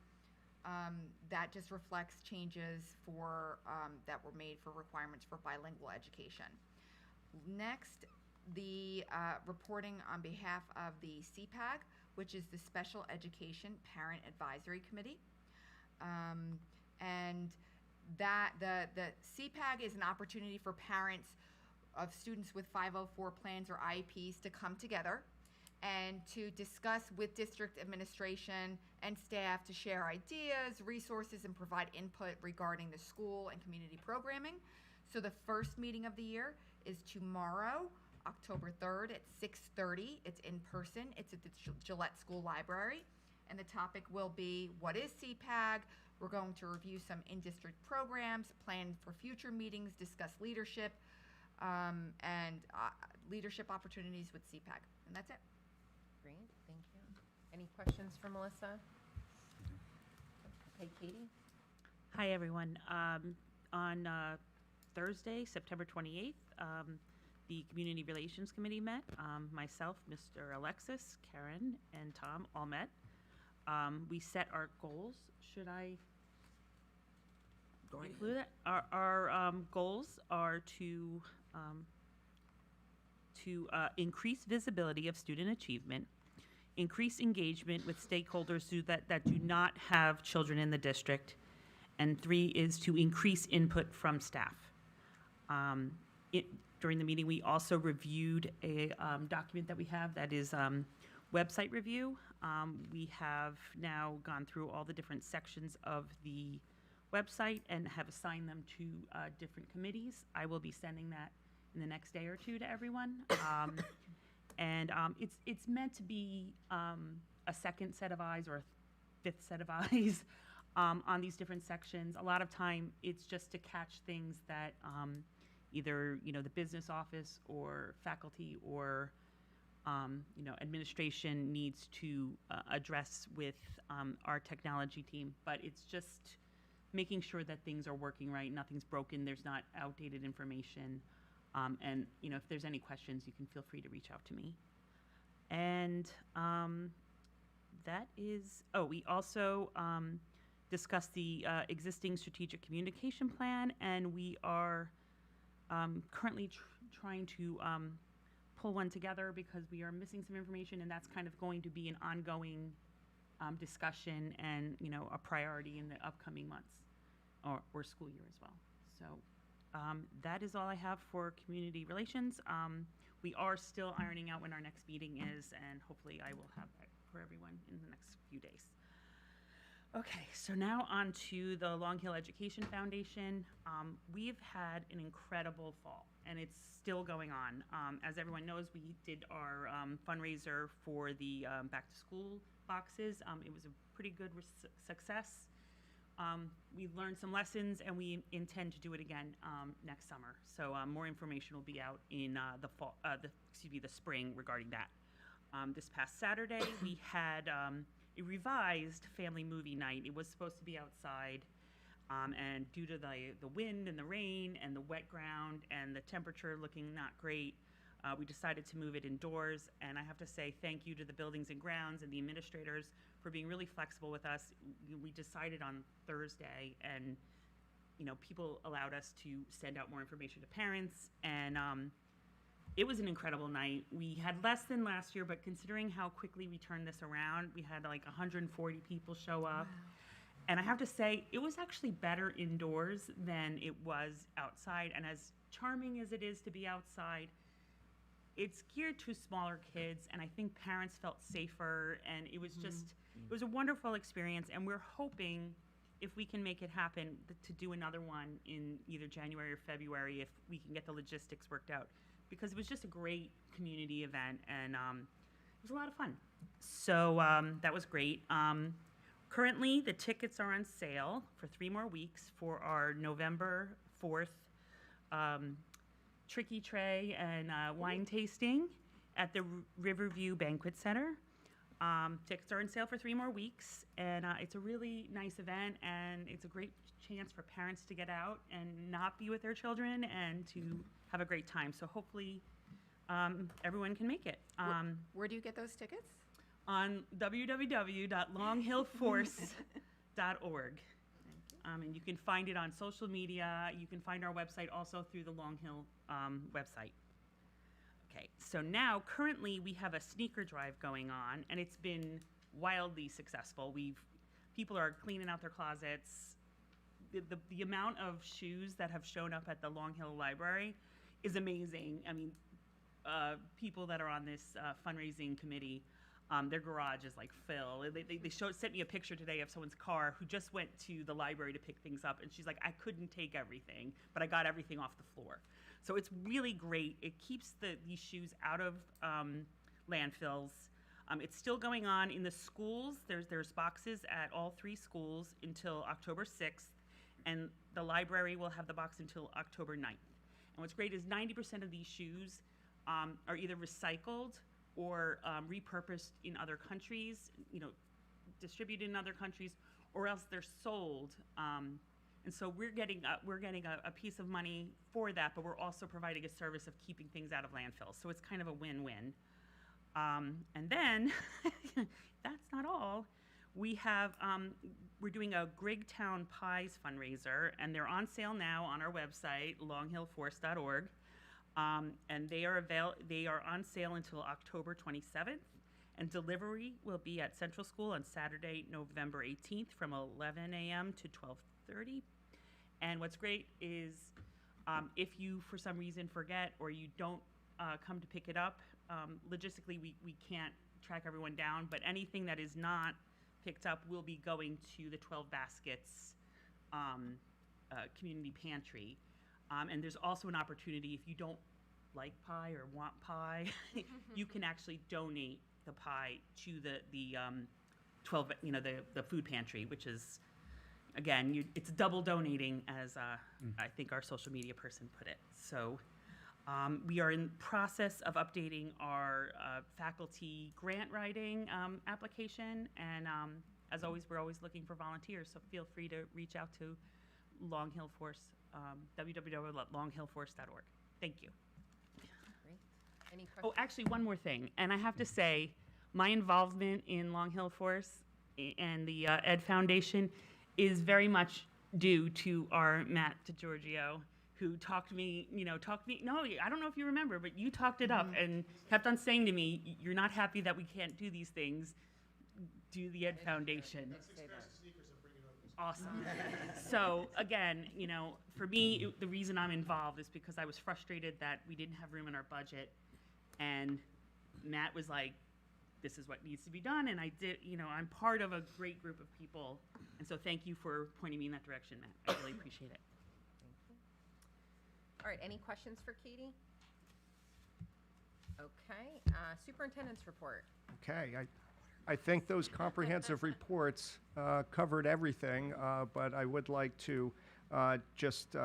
that just reflects changes for that were made for requirements for bilingual education. Next, the reporting on behalf of the CPAG, which is the Special Education Parent Advisory Committee. And that the CPAG is an opportunity for parents of students with 504 plans or IEPs to come together and to discuss with district administration and staff to share ideas, resources, and provide input regarding the school and community programming. So the first meeting of the year is tomorrow, October 3rd at 6:30. It's in person. It's at the Gillette School Library. And the topic will be, what is CPAG? We're going to review some in-district programs, plan for future meetings, discuss leadership, and leadership opportunities with CPAG. And that's it. Great, thank you. Any questions for Melissa? Okay, Katie? Hi, everyone. On Thursday, September 28th, the Community Relations Committee met. Myself, Mr. Alexis, Karen, and Tom all met. We set our goals. Should I Go ahead. include that? Our goals are to increase visibility of student achievement, increase engagement with stakeholders that do not have children in the district, and 3 is to increase input from staff. During the meeting, we also reviewed a document that we have that is website review. We have now gone through all the different sections of the website and have assigned them to different committees. I will be sending that in the next day or 2 to everyone. It's meant to be a second set of eyes or a 5th set of eyes on these different sections. A lot of time, it's just to catch things that either, the business office or faculty or, administration needs to address with our technology team. But it's just making sure that things are working right, nothing's broken, there's not outdated information. And, if there's any questions, you can feel free to reach out to me. And that is, we also discussed the existing strategic communication plan, and we are currently trying to pull one together because we are missing some information, and that's kind of going to be an ongoing discussion and, a priority in the upcoming months or school year as well. So that is all I have for community relations. We are still ironing out when our next meeting is, and hopefully I will have that for everyone in the next few days. Okay, so now on to the Long Hill Education Foundation. We've had an incredible fall, and it's still going on. As everyone knows, we did our fundraiser for the back-to-school boxes. It was a pretty good success. We learned some lessons, and we intend to do it again next summer. So more information will be out in the spring regarding that. This past Saturday, we had a revised family movie night. It was supposed to be outside, and due to the wind and the rain and the wet ground and the temperature looking not great, we decided to move it indoors. And I have to say thank you to the buildings and grounds and the administrators for being really flexible with us. We decided on Thursday, and people allowed us to send out more information to parents, and it was an incredible night. We had less than last year, but considering how quickly we turned this around, we had like 140 people show up. Wow. And I have to say, it was actually better indoors than it was outside. And as charming as it is to be outside, it's geared to smaller kids, and I think parents felt safer, and it was just, it was a wonderful experience, and we're hoping, if we can make it happen, to do another one in either January or February if we can get the logistics worked out, because it was just a great community event, and it was a lot of fun. So that was great. Currently, the tickets are on sale for 3 more weeks for our November 4th Tricky Tray and wine tasting at the Riverview Banquet Center. Tickets are on sale for 3 more weeks, and it's a really nice event, and it's a great chance for parents to get out and not be with their children and to have a great time. So hopefully everyone can make it. Where do you get those tickets? On www.longhillforce.org. And you can find it on social media. You can find our website also through the Long Hill website. Okay, so now currently we have a sneaker drive going on, and it's been wildly successful. People are cleaning out their closets. The amount of shoes that have shown up at the Long Hill Library is amazing. I mean, people that are on this fundraising committee, their garage is like full. They sent me a picture today of someone's car who just went to the library to pick things up, and she's like, I couldn't take everything, but I got everything off the floor. So it's really great. It keeps these shoes out of landfills. It's still going on in the schools. There's boxes at all 3 schools until October 6th, and the library will have the box until October 9th. And what's great is 90% of these shoes are either recycled or repurposed in other countries, distributed in other countries, or else they're sold. And so we're getting a piece of money for that, but we're also providing a service of keeping things out of landfills. So it's kind of a win-win. And then, that's not all. We're doing a Grigtown Pies fundraiser, and they're on sale now on our website, longhillforce.org. And they are on sale until October 27th, and delivery will be at Central School on Saturday, November 18th from 11 a.m. to 12:30. And what's great is if you, for some reason, forget or you don't come to pick it up, logistically we can't track everyone down, but anything that is not picked up will be going to the 12 Baskets community pantry. And there's also an opportunity, if you don't like pie or want pie, you can actually donate the pie to the 12, the food pantry, which is, again, it's double donating, as I think our social media person put it. So we are in process of updating our faculty grant writing application, and as always, we're always looking for volunteers. So feel free to reach out to Long Hill Force, www.longhillforce.org. Thank you. Great. Any questions? Oh, actually, one more thing, and I have to say, my involvement in Long Hill Force and the Ed Foundation is very much due to our Matt DiGiorgio, who talked me, no, I don't know if you remember, but you talked it up and kept on saying to me, you're not happy that we can't do these things, do the Ed Foundation. Awesome. So again, for me, the reason I'm involved is because I was frustrated that we didn't have room in our budget, and Matt was like, this is what needs to be done, and I did, I'm part of a great group of people, and so thank you for pointing me in that direction, Matt. I really appreciate it. Thank you. All right, any questions for Katie? Okay, superintendent's report. Okay, I think those comprehensive reports covered everything, but I would like to just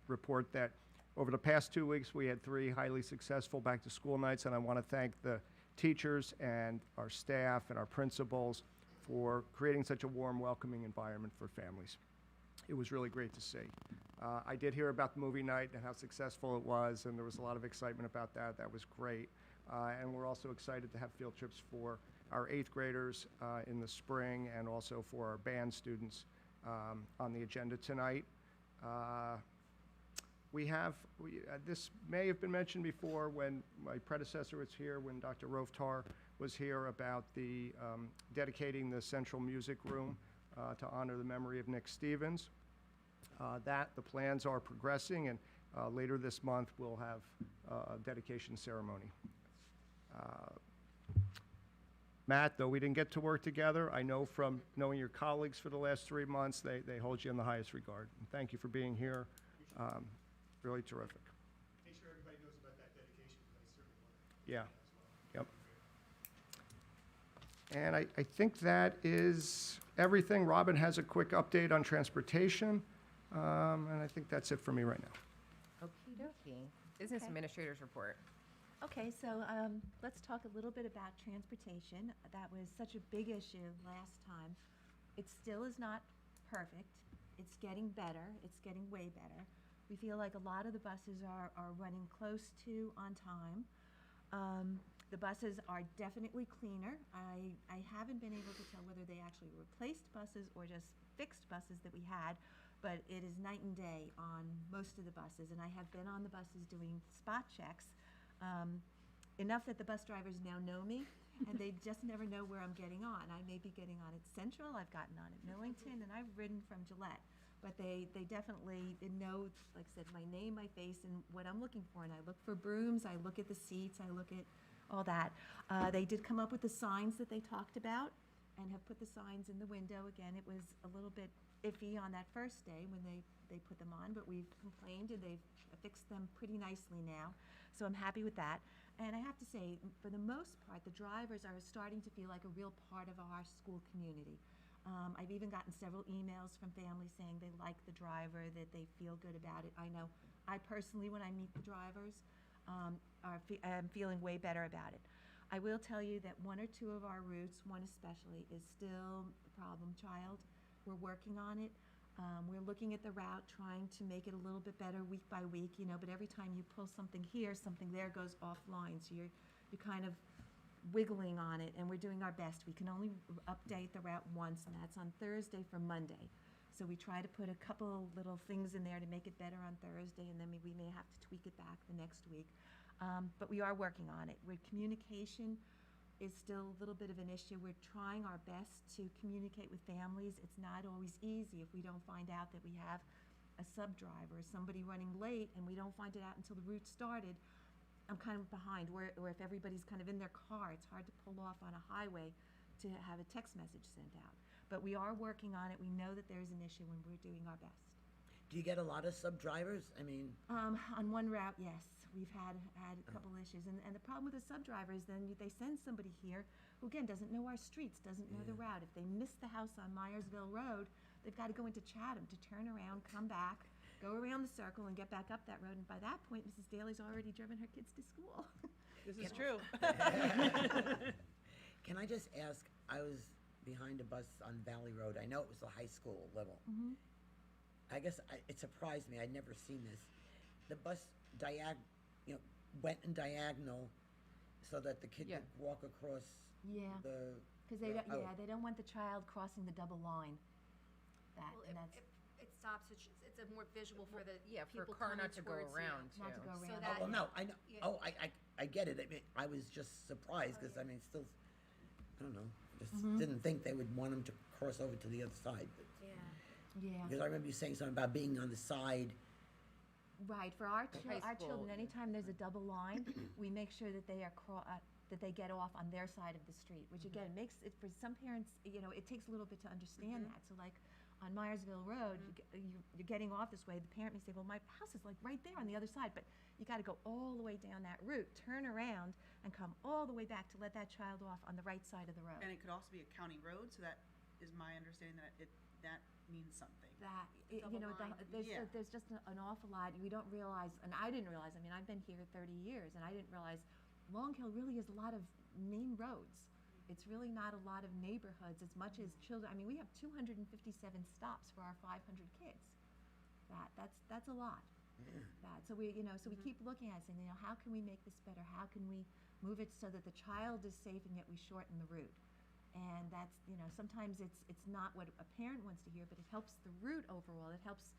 report that over the past 2 weeks, we had 3 highly successful back-to-school nights, and I want to thank the teachers and our staff and our principals for creating such a warm, welcoming environment for families. It was really great to see. I did hear about the movie night and how successful it was, and there was a lot of excitement about that. That was great. And we're also excited to have field trips for our 8th graders in the spring, and also for our band students on the agenda tonight. This may have been mentioned before when my predecessor was here, when Dr. Rovtar was here, about the dedicating the central music room to honor the memory of Nick Stevens. The plans are progressing, and later this month we'll have a dedication ceremony. Matt, though we didn't get to work together, I know from knowing your colleagues for the last 3 months, they hold you in the highest regard. And thank you for being here. Really terrific. Make sure everybody knows about that dedication, because I certainly want to. Yeah. Yep. And I think that is everything. Robin has a quick update on transportation, and I think that's it for me right now. Okie dokie. Business Okay. administrator's report. Okay, so let's talk a little bit about transportation. That was such a big issue last time. It still is not perfect. It's getting better. It's getting way better. We feel like a lot of the buses are running close to on time. The buses are definitely cleaner. I haven't been able to tell whether they actually replaced buses or just fixed buses that we had, but it is night and day on most of the buses. And I have been on the buses doing spot checks, enough that the bus drivers now know me, and they just never know where I'm getting on. I may be getting on at Central, I've gotten on at Millington, and I've ridden from Gillette. But they definitely know, like I said, my name, my face, and what I'm looking for. And I look for brooms, I look at the seats, I look at all that. They did come up with the signs that they talked about and have put the signs in the window. Again, it was a little bit iffy on that first day when they put them on, but we've complained and they've fixed them pretty nicely now. So I'm happy with that. And I have to say, for the most part, the drivers are starting to feel like a real part of our school community. I've even gotten several emails from families saying they like the driver, that they feel good about it. I know I personally, when I meet the drivers, am feeling way better about it. I will tell you that 1 or 2 of our routes, one especially, is still the problem child. We're working on it. We're looking at the route, trying to make it a little bit better week by week, but every time you pull something here, something there goes offline. So you're kind of wiggling on it, and we're doing our best. We can only update the route once, and that's on Thursday for Monday. So we try to put a couple little things in there to make it better on Thursday, and then we may have to tweak it back the next week. But we are working on it. Communication is still a little bit of an issue. We're trying our best to communicate with families. It's not always easy if we don't find out that we have a sub-driver, somebody running late, and we don't find it out until the route started. I'm kind of behind, or if everybody's kind of in their car, it's hard to pull off on a highway to have a text message sent out. But we are working on it. We know that there's an issue, and we're doing our best. Do you get a lot of sub-drivers? I mean, On one route, yes, we've had a couple issues. And the problem with the sub-driver is then they send somebody here who, again, doesn't know our streets, doesn't know the route. If they miss the house on Myersville Road, they've got to go into Chatham to turn around, come back, go around the circle and get back up that road. And by that point, Mrs. Daly's already driven her kids to school. This is true. Can I just ask, I was behind a bus on Valley Road, I know it was the high school level. I guess it surprised me, I'd never seen this. The bus went in diagonal so that the kid Yeah. could walk across Yeah. the. Because they, Oh. they don't want the child crossing the double line. And that's, It stops, it's a more visual for the Yeah, for a people car coming not to go towards you. around, not to too. go So around. that- Well, no, I know, Yeah. I get it, I mean, I was just surprised, because I mean, still, I don't know, just Mm-hmm. didn't think they would want him to cross over to the other side, but. Yeah. Yeah. Because I remember you saying something about being on the side. Right, for our high children, school, anytime there's a double line, we make sure that they are that they get off on their side of the street, which again makes it, for some parents, it takes a little bit to understand that. So like on Myersville Road, you're getting off this way, the parent may say, well, my house is like right there on the other side, but you gotta go all the way down that route, turn around and come all the way back to let that child off on the right side of the road. And it could also be a county road, so that is my understanding that that means something. That, Double line. Yeah. there's just an awful lot, we don't realize, and I didn't realize, I mean, I've been here 30 years, and I didn't realize Long Hill really is a lot of main roads. It's really not a lot of neighborhoods as much as children. I mean, we have 257 stops for our 500 kids. That's a lot. So we keep looking at it, saying, how can we make this better? How can we move it so that the child is safe and yet we shorten the route? And that's, sometimes it's not what a parent wants to hear, but it helps the route overall. It helps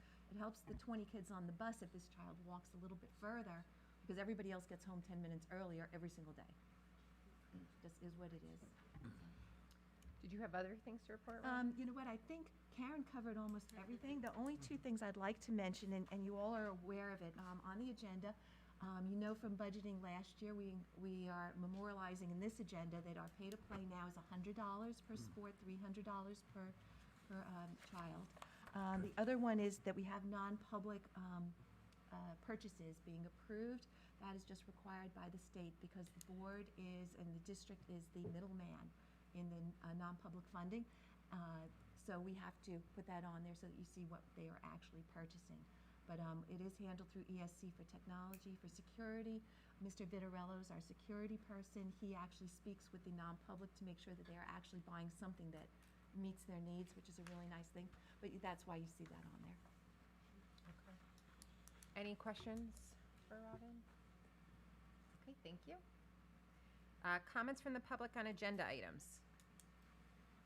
the 20 kids on the bus if this child walks a little bit further, because everybody else gets home 10 minutes earlier every single day. It just is what it is. Did you have other things to report, Robin? You know what, I think Karen covered almost everything. The only two things I'd like to mention, and you all are aware of it, on the agenda, from budgeting last year, we are memorializing in this agenda that our pay-to-play now is $100 per sport, $300 per child. The other one is that we have non-public purchases being approved. That is just required by the state because the board is, and the district is the middleman in the non-public funding. So we have to put that on there so that you see what they are actually purchasing. But it is handled through ESC for technology, for security. Mr. Vitarello is our security person. He actually speaks with the non-public to make sure that they are actually buying something that meets their needs, which is a really nice thing. But that's why you see that on there. Any questions for Robin? Okay, thank you. Comments from the public on agenda items.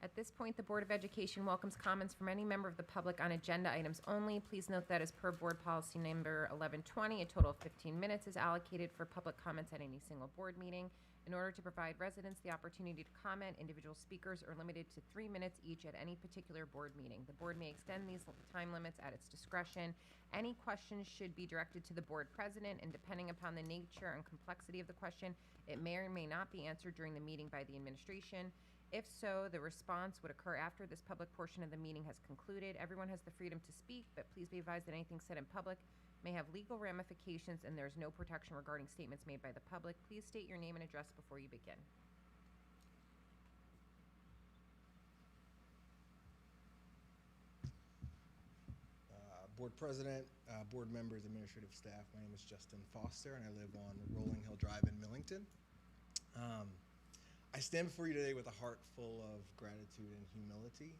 At this point, the Board of Education welcomes comments from any member of the public on agenda items only. Please note that as per Board Policy Number 1120, a total of 15 minutes is allocated for public comments at any single board meeting. In order to provide residents the opportunity to comment, individual speakers are limited to 3 minutes each at any particular board meeting. The board may extend these time limits at its discretion. Any questions should be directed to the board president, and depending upon the nature and complexity of the question, it may or may not be answered during the meeting by the administration. If so, the response would occur after this public portion of the meeting has concluded. Everyone has the freedom to speak, but please be advised that anything said in public may have legal ramifications, and there's no protection regarding statements made by the public. Please state your name and address before you begin. Board President, board members, administrative staff, my name is Justin Foster, and I live on Rolling Hill Drive in Millington. I stand before you today with a heart full of gratitude and humility.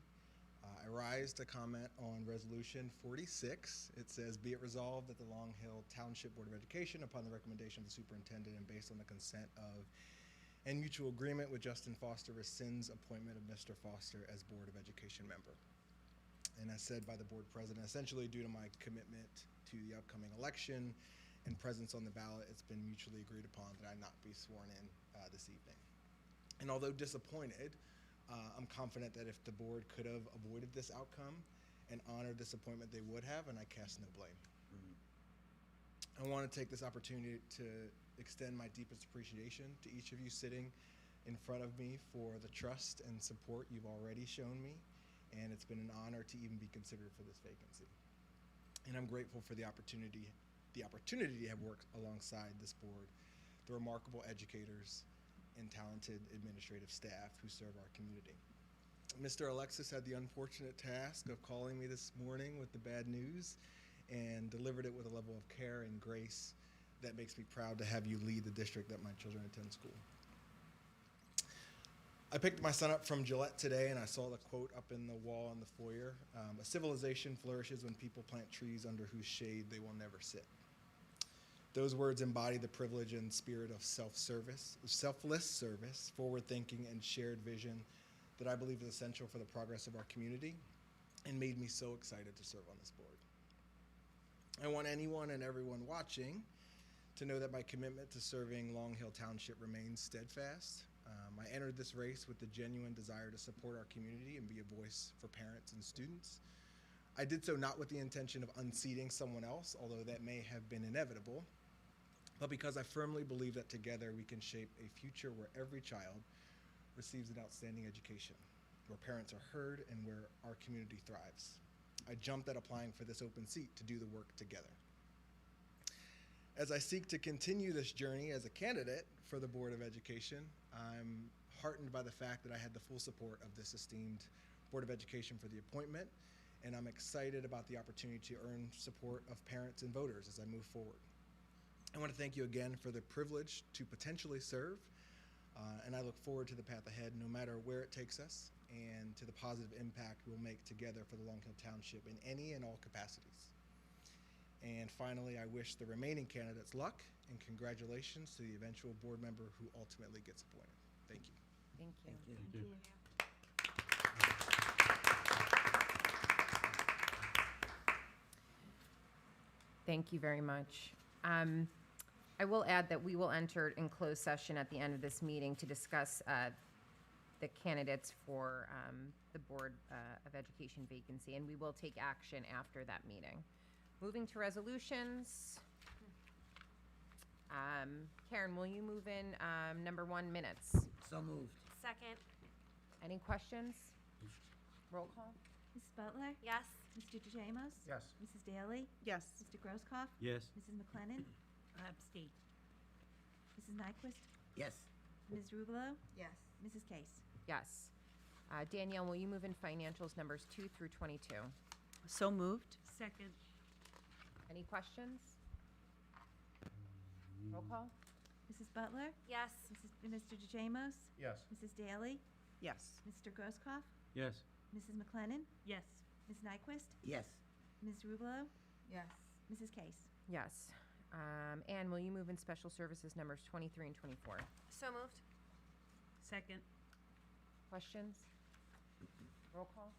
I rise to comment on Resolution 46. It says, "Be it resolved that the Long Hill Township Board of Education, upon the recommendation of the superintendent and based on the consent of and mutual agreement with Justin Foster, rescinds appointment of Mr. Foster as Board of Education member." And as said by the board president, essentially due to my commitment to the upcoming election and presence on the ballot, it's been mutually agreed upon that I not be sworn in this evening. And although disappointed, I'm confident that if the board could have avoided this outcome and honored this appointment, they would have, and I cast no blame. I want to take this opportunity to extend my deepest appreciation to each of you sitting in front of me for the trust and support you've already shown me, and it's been an honor to even be considered for this vacancy. And I'm grateful for the opportunity to have worked alongside this board, the remarkable educators and talented administrative staff who serve our community. Mr. Alexis had the unfortunate task of calling me this morning with the bad news and delivered it with a level of care and grace that makes me proud to have you lead the district that my children attend school. I picked my son up from Gillette today, and I saw the quote up in the wall in the foyer. A civilization flourishes when people plant trees under whose shade they will never sit. Those words embody the privilege and spirit of selfless service, forward thinking, and shared vision that I believe is essential for the progress of our community and made me so excited to serve on this board. I want anyone and everyone watching to know that my commitment to serving Long Hill Township remains steadfast. I entered this race with the genuine desire to support our community and be a voice for parents and students. I did so not with the intention of unseating someone else, although that may have been inevitable, but because I firmly believe that together we can shape a future where every child receives an outstanding education, where parents are heard, and where our community thrives. I jumped at applying for this open seat to do the work together. As I seek to continue this journey as a candidate for the Board of Education, I'm heartened by the fact that I had the full support of this esteemed Board of Education for the appointment, and I'm excited about the opportunity to earn support of parents and voters as I move forward. I want to thank you again for the privilege to potentially serve, and I look forward to the path ahead, no matter where it takes us, and to the positive impact we'll make together for the Long Hill Township in any and all capacities. And finally, I wish the remaining candidates luck and congratulations to the eventual board member who ultimately gets appointed. Thank you. Thank you. Thank you. Thank you very much. I will add that we will enter in closed session at the end of this meeting to discuss the candidates for the Board of Education vacancy, and we will take action after that meeting. Moving to resolutions. Karen, will you move in number 1, minutes? So moved. Second. Any questions? Roll call? Mrs. Butler? Yes. Mr. DeJamos? Yes. Mrs. Daly? Yes. Mr. Grosskopf? Yes. Mrs. McLennan? Abstain. Mrs. Nyquist? Yes. Ms. Rubelo? Yes. Mrs. Case? Yes. Danielle, will you move in financials numbers 2 through 22? So moved. Second. Any questions? Roll call? Mrs. Butler? Yes. Mr. DeJamos? Yes. Mrs. Daly? Yes. Mr. Grosskopf? Yes. Mrs. McLennan? Yes. Ms. Nyquist? Yes. Ms. Rubelo? Yes. Mrs. Case? Yes. Anne, will you move in special services numbers 23 and 24? So moved. Second. Questions? Roll call?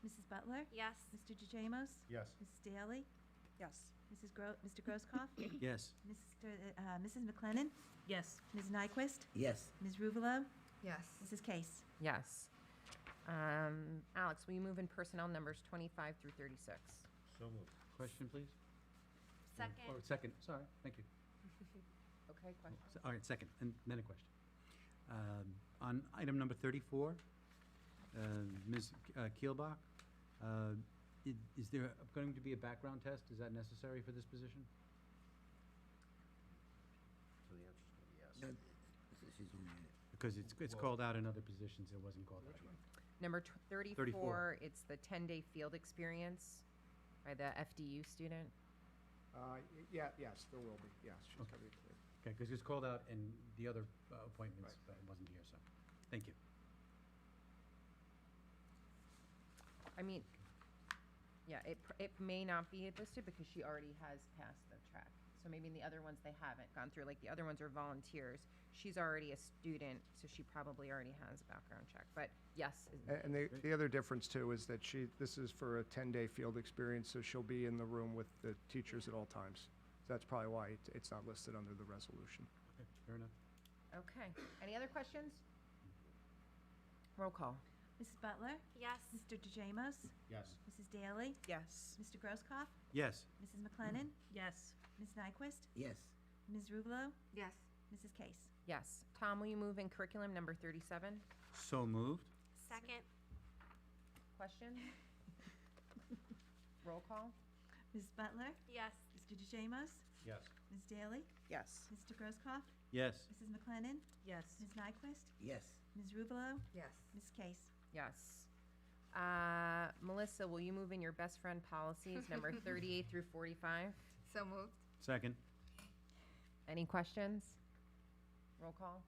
Mrs. Butler? Yes. Mr. DeJamos? Yes. Mrs. Daly? Yes. Mr. Grosskopf? Yes. Mrs. McLennan? Yes. Ms. Nyquist? Yes. Ms. Rubelo? Yes. Mrs. Case? Yes. Alex, will you move in personnel numbers 25 through 36? So moved. Question, please? Second. Oh, second, sorry, thank you. Okay, question? All right, second, and then a question. On item number 34, Ms. Kielbach, is there going to be a background test? Is that necessary for this position? So the answer's going to be yes. No, she's on it. Because it's called out in other positions, it wasn't called out here. Number 34, 34. it's the 10-day field experience by the FDU student. Yes, there will be, yes. She's Okay. gotta be clear. Okay, because it's called out in the other appointments, but it wasn't here, so, thank you. I mean, yeah, it may not be listed because she already has passed the track. So maybe in the other ones they haven't gone through, like the other ones are volunteers. She's already a student, so she probably already has a background check, but yes. And the other difference too is that this is for a 10-day field experience, so she'll be in the room with the teachers at all times. That's probably why it's not listed under the resolution. Okay, fair enough. Okay, any other questions? Roll call. Mrs. Butler? Yes. Mr. DeJamos? Yes. Mrs. Daly? Yes. Mr. Grosskopf? Yes. Mrs. McLennan? Yes. Ms. Nyquist? Yes. Ms. Rubelo? Yes. Mrs. Case? Yes. Tom, will you move in curriculum number 37? So moved? Second. Questions? Roll call. Mrs. Butler? Yes. Mr. DeJamos? Yes. Ms. Daly? Yes. Mr. Grosskopf? Yes. Mrs. McLennan? Yes. Ms. Nyquist? Yes. Ms. Rubelo? Yes. Ms. Case? Yes. Melissa, will you move in your best friend policies, number 38 through 45? So moved. Second. Any questions? Roll call.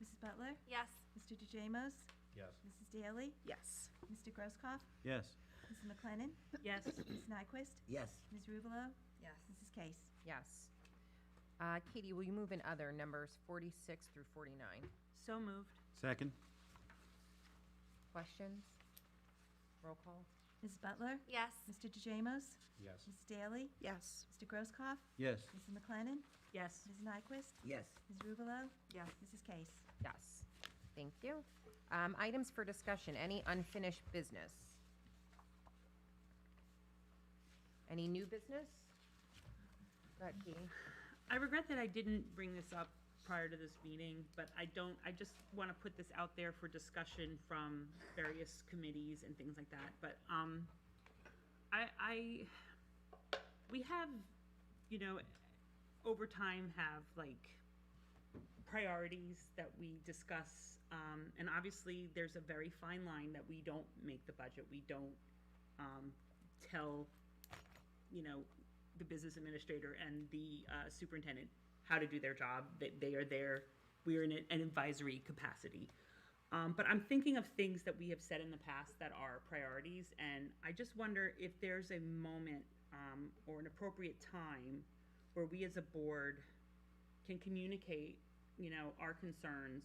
Mrs. Butler? Yes. Mr. DeJamos? Yes. Mrs. Daly? Yes. Mr. Grosskopf? Yes. Mrs. McLennan? Yes. Ms. Nyquist? Yes. Ms. Ruvalo? Yes. Mrs. Case? Yes. Katie, will you move in other, numbers 46 through 49? So moved. Second. Questions? Roll call. Mrs. Butler? Yes. Mr. DeJamos? Yes. Mrs. Daly? Yes. Mr. Grosskopf? Yes. Mrs. McLennan? Yes. Ms. Nyquist? Yes. Ms. Ruvalo? Yes. Mrs. Case? Yes. Thank you. Items for discussion. Any unfinished business? Any new business? Go ahead, Katie. I regret that I didn't bring this up prior to this meeting, but I just want to put this out there for discussion from various committees and things like that. But, we have, over time have like priorities that we discuss. And obviously there's a very fine line that we don't make the budget. We don't, tell, the business administrator and the superintendent how to do their job. They are there. We are in an advisory capacity. But I'm thinking of things that we have said in the past that are priorities, and I just wonder if there's a moment or an appropriate time where we as a board can communicate, our concerns,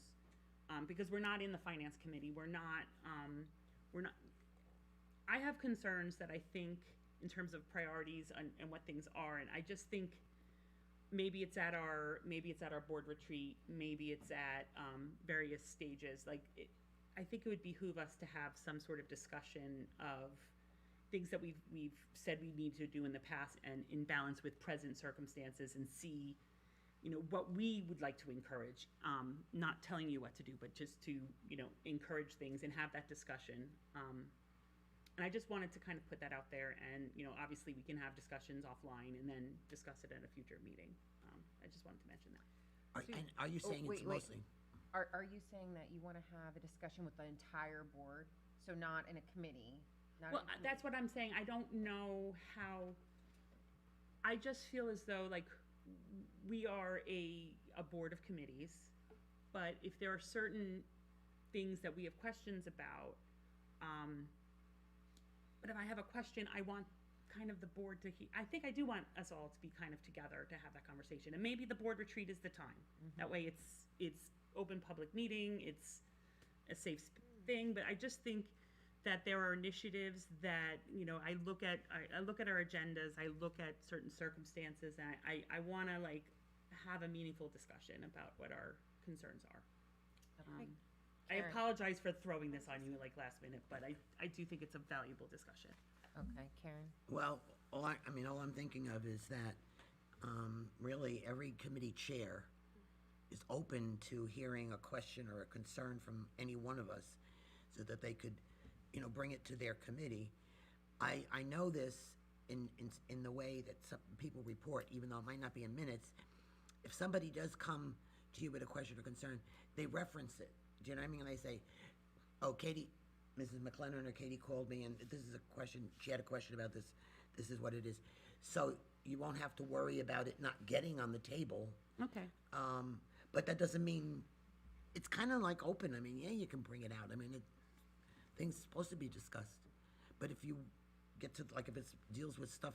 because we're not in the finance committee. We're not. I have concerns that I think in terms of priorities and what things are, and I just think maybe it's at our board retreat, maybe it's at various stages. I think it would behoove us to have some sort of discussion of things that we've said we need to do in the past and in balance with present circumstances, and see, what we would like to encourage. Not telling you what to do, but just to, encourage things and have that discussion. And I just wanted to kind of put that out there, and, obviously we can have discussions offline and then discuss it at a future meeting. I just wanted to mention that. Are you saying it's wait. mostly? Are you saying that you want to have a discussion with the entire board, so not in a committee? Well, that's what I'm saying. I don't know how, I just feel as though like we are a board of committees, but if there are certain things that we have questions about, but if I have a question, I want kind of the board to I think I do want us all to be kind of together to have that conversation, and maybe the board retreat is the time. That way it's open public meeting, it's a safe thing, but I just think that there are initiatives that, I look at our agendas, I look at certain circumstances, and I want to like have a meaningful discussion about what our concerns are. I Karen. apologize for throwing this on you like last minute, but I do think it's a valuable discussion. Okay, Karen. Well, all I'm thinking of is that really every committee chair is open to hearing a question or a concern from any one of us, so that they could, bring it to their committee. I know this in the way that some people report, even though it might not be in minutes. If somebody does come to you with a question or concern, they reference it. Do you know what I mean? And they say, oh, Katie, Mrs. McLennan or Katie called me, and this is a question, she had a question about this, this is what it is. So you won't have to worry about it not getting on the table. Okay. But that doesn't mean, it's kind of like open. I mean, yeah, you can bring it out. I mean, things supposed to be discussed. But if you get to, like, if it deals with stuff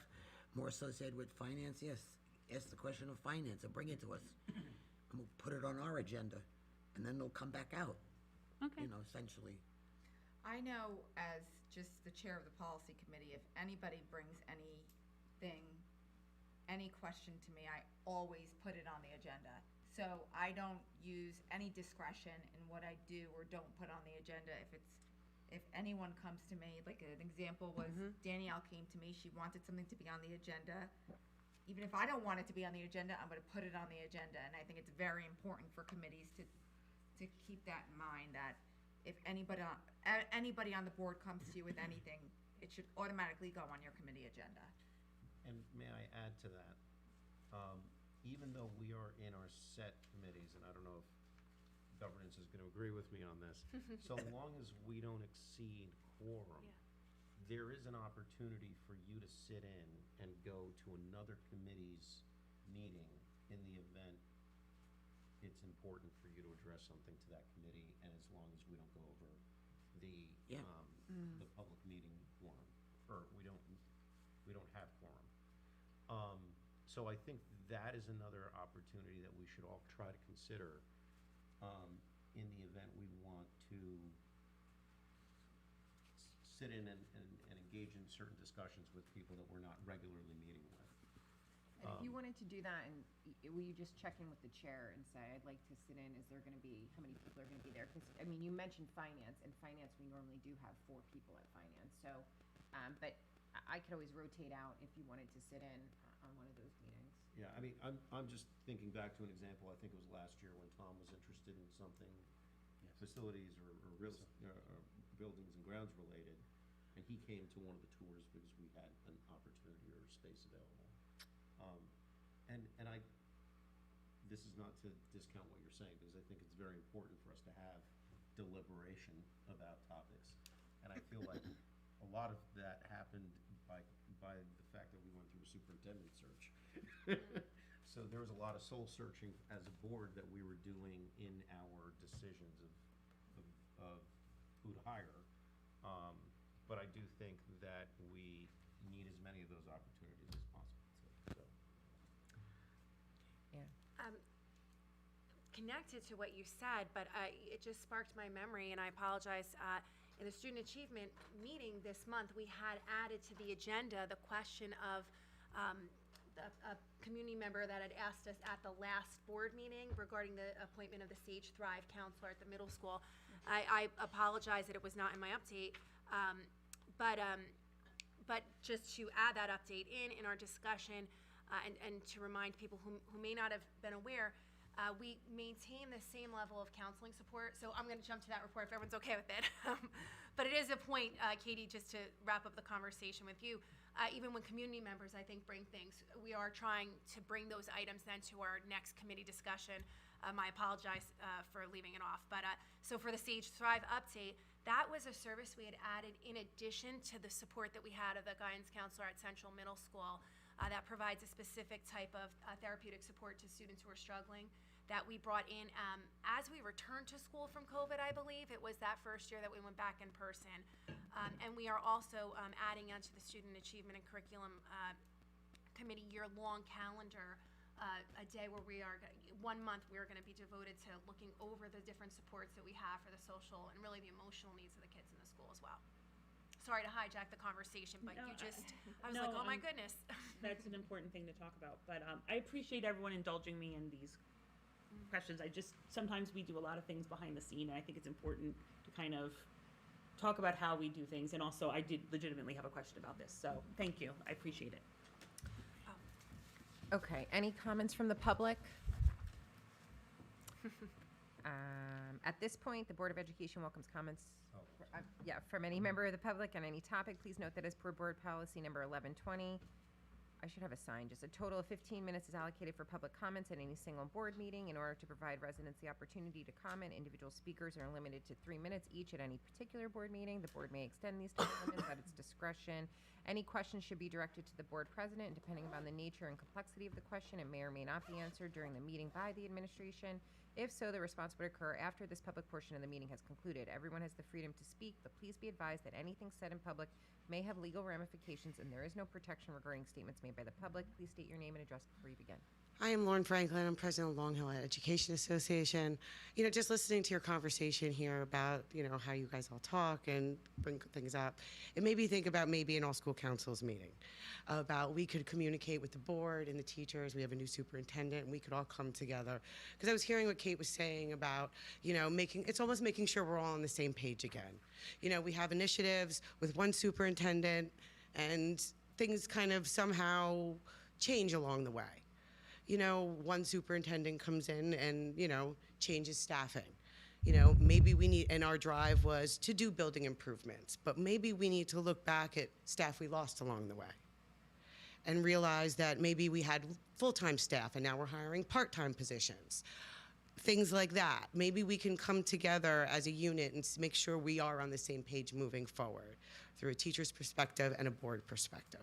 more associated with finance, yes, ask the question of finance and bring it to us. And we'll put it on our agenda, and then it'll come back out, Okay. Essentially. I know as just the chair of the policy committee, if anybody brings anything, any question to me, I always put it on the agenda. So I don't use any discretion in what I do or don't put on the agenda. If anyone comes to me, like an example was Danielle came to me, she wanted something to be on the agenda. Even if I don't want it to be on the agenda, I'm gonna put it on the agenda. And I think it's very important for committees to keep that in mind, that if anybody on the board comes to you with anything, it should automatically go on your committee agenda. And may I add to that? Even though we are in our set committees, and I don't know if governance is gonna agree with me on this. So long as we don't exceed quorum, there is an opportunity for you to sit in and go to another committee's meeting in the event it's important for you to address something to that committee, and as long as we don't go over the, Yeah. the public meeting quorum, or we don't have quorum. So I think that is another opportunity that we should all try to consider, in the event we want to sit in and engage in certain discussions with people that we're not regularly meeting with. And if you wanted to do that, and will you just check in with the chair and say, I'd like to sit in, is there gonna be, how many people are gonna be there? Because, I mean, you mentioned finance, and finance, we normally do have 4 people at finance, so, but I could always rotate out if you wanted to sit in on one of those meetings. Yeah, I mean, I'm just thinking back to an example, I think it was last year when Tom was interested in something, facilities or real, or buildings and grounds related, and he came to one of the tours because we had an opportunity or space available. And this is not to discount what you're saying, because I think it's very important for us to have deliberation about topics. And I feel like a lot of that happened by the fact that we went through a superintendent search. So there was a lot of soul searching as a board that we were doing in our decisions of who to hire. But I do think that we need as many of those opportunities as possible, so. Yeah. Connected to what you said, but it just sparked my memory, and I apologize. In the student achievement meeting this month, we had added to the agenda the question of a community member that had asked us at the last board meeting regarding the appointment of the Sage Thrive counselor at the middle school. I apologize that it was not in my update, but just to add that update in our discussion, and to remind people who may not have been aware, we maintain the same level of counseling support. So I'm going to jump to that report if everyone's okay with it. But it is a point, Katie, just to wrap up the conversation with you. Even when community members, I think, bring things, we are trying to bring those items then to our next committee discussion. I apologize for leaving it off. But so for the Sage Thrive update, that was a service we had added in addition to the support that we had of the guidance counselor at Central Middle School. That provides a specific type of therapeutic support to students who are struggling, that we brought in as we returned to school from COVID, I believe. It was that first year that we went back in person. And we are also adding onto the Student Achievement and Curriculum Committee year-long calendar a day where we are, 1 month, we are going to be devoted to looking over the different supports that we have for the social and really the emotional needs of the kids in the school as well. Sorry to hijack the conversation, but No, you just, I was no, like, oh my goodness. That's an important thing to talk about, but I appreciate everyone indulging me in these questions. Sometimes we do a lot of things behind the scene, and I think it's important to kind of talk about how we do things, and also I did legitimately have a question about this, so thank you, I appreciate it. Okay, any comments from the public? At this point, the Board of Education welcomes comments from any member of the public on any topic. Please note that as per board policy number 1120, I should have a sign, just a total of 15 minutes is allocated for public comments at any single board meeting. In order to provide residents the opportunity to comment, individual speakers are limited to 3 minutes each at any particular board meeting. The board may extend these time limits at its discretion. Any questions should be directed to the board president, and depending upon the nature and complexity of the question, it may or may not be answered during the meeting by the administration. If so, the response would occur after this public portion of the meeting has concluded. Everyone has the freedom to speak, but please be advised that anything said in public may have legal ramifications, and there is no protection regarding statements made by the public. Please state your name and address before you begin. Hi, I'm Lauren Franklin. I'm president of Long Hill Education Association. You know, just listening to your conversation here about, you know, how you guys all talk and bring things up, it made me think about maybe an all-school councils meeting, about we could communicate with the board and the teachers. We have a new superintendent, and we could all come together. Because I was hearing what Kate was saying about, you know, it's almost making sure we're all on the same page again. You know, we have initiatives with one superintendent, and things kind of somehow change along the way. You know, one superintendent comes in and, you know, changes staffing. You know, maybe we need, and our drive was to do building improvements, but maybe we need to look back at staff we lost along the way and realize that maybe we had full-time staff and now we're hiring part-time positions. things like that. Maybe we can come together as a unit and make sure we are on the same page moving forward through a teacher's perspective and a board perspective.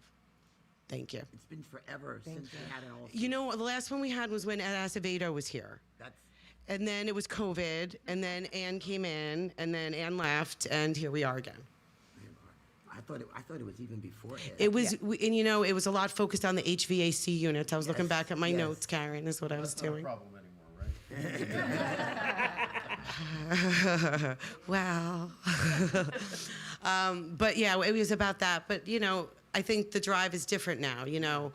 Thank you. It's been forever since we had it all. You know, the last one we had was when Ed Acevedo was here. That's, And then it was COVID, and then Ann came in, and then Ann left, and here we are again. I thought it was even before that. It was, and you know, it was a lot focused on the HVAC units. I was looking Yes, back at my yes. notes, Karen, is what I was doing. problem anymore, right? Wow. But yeah, it was about that. But you know, I think the drive is different now. You know,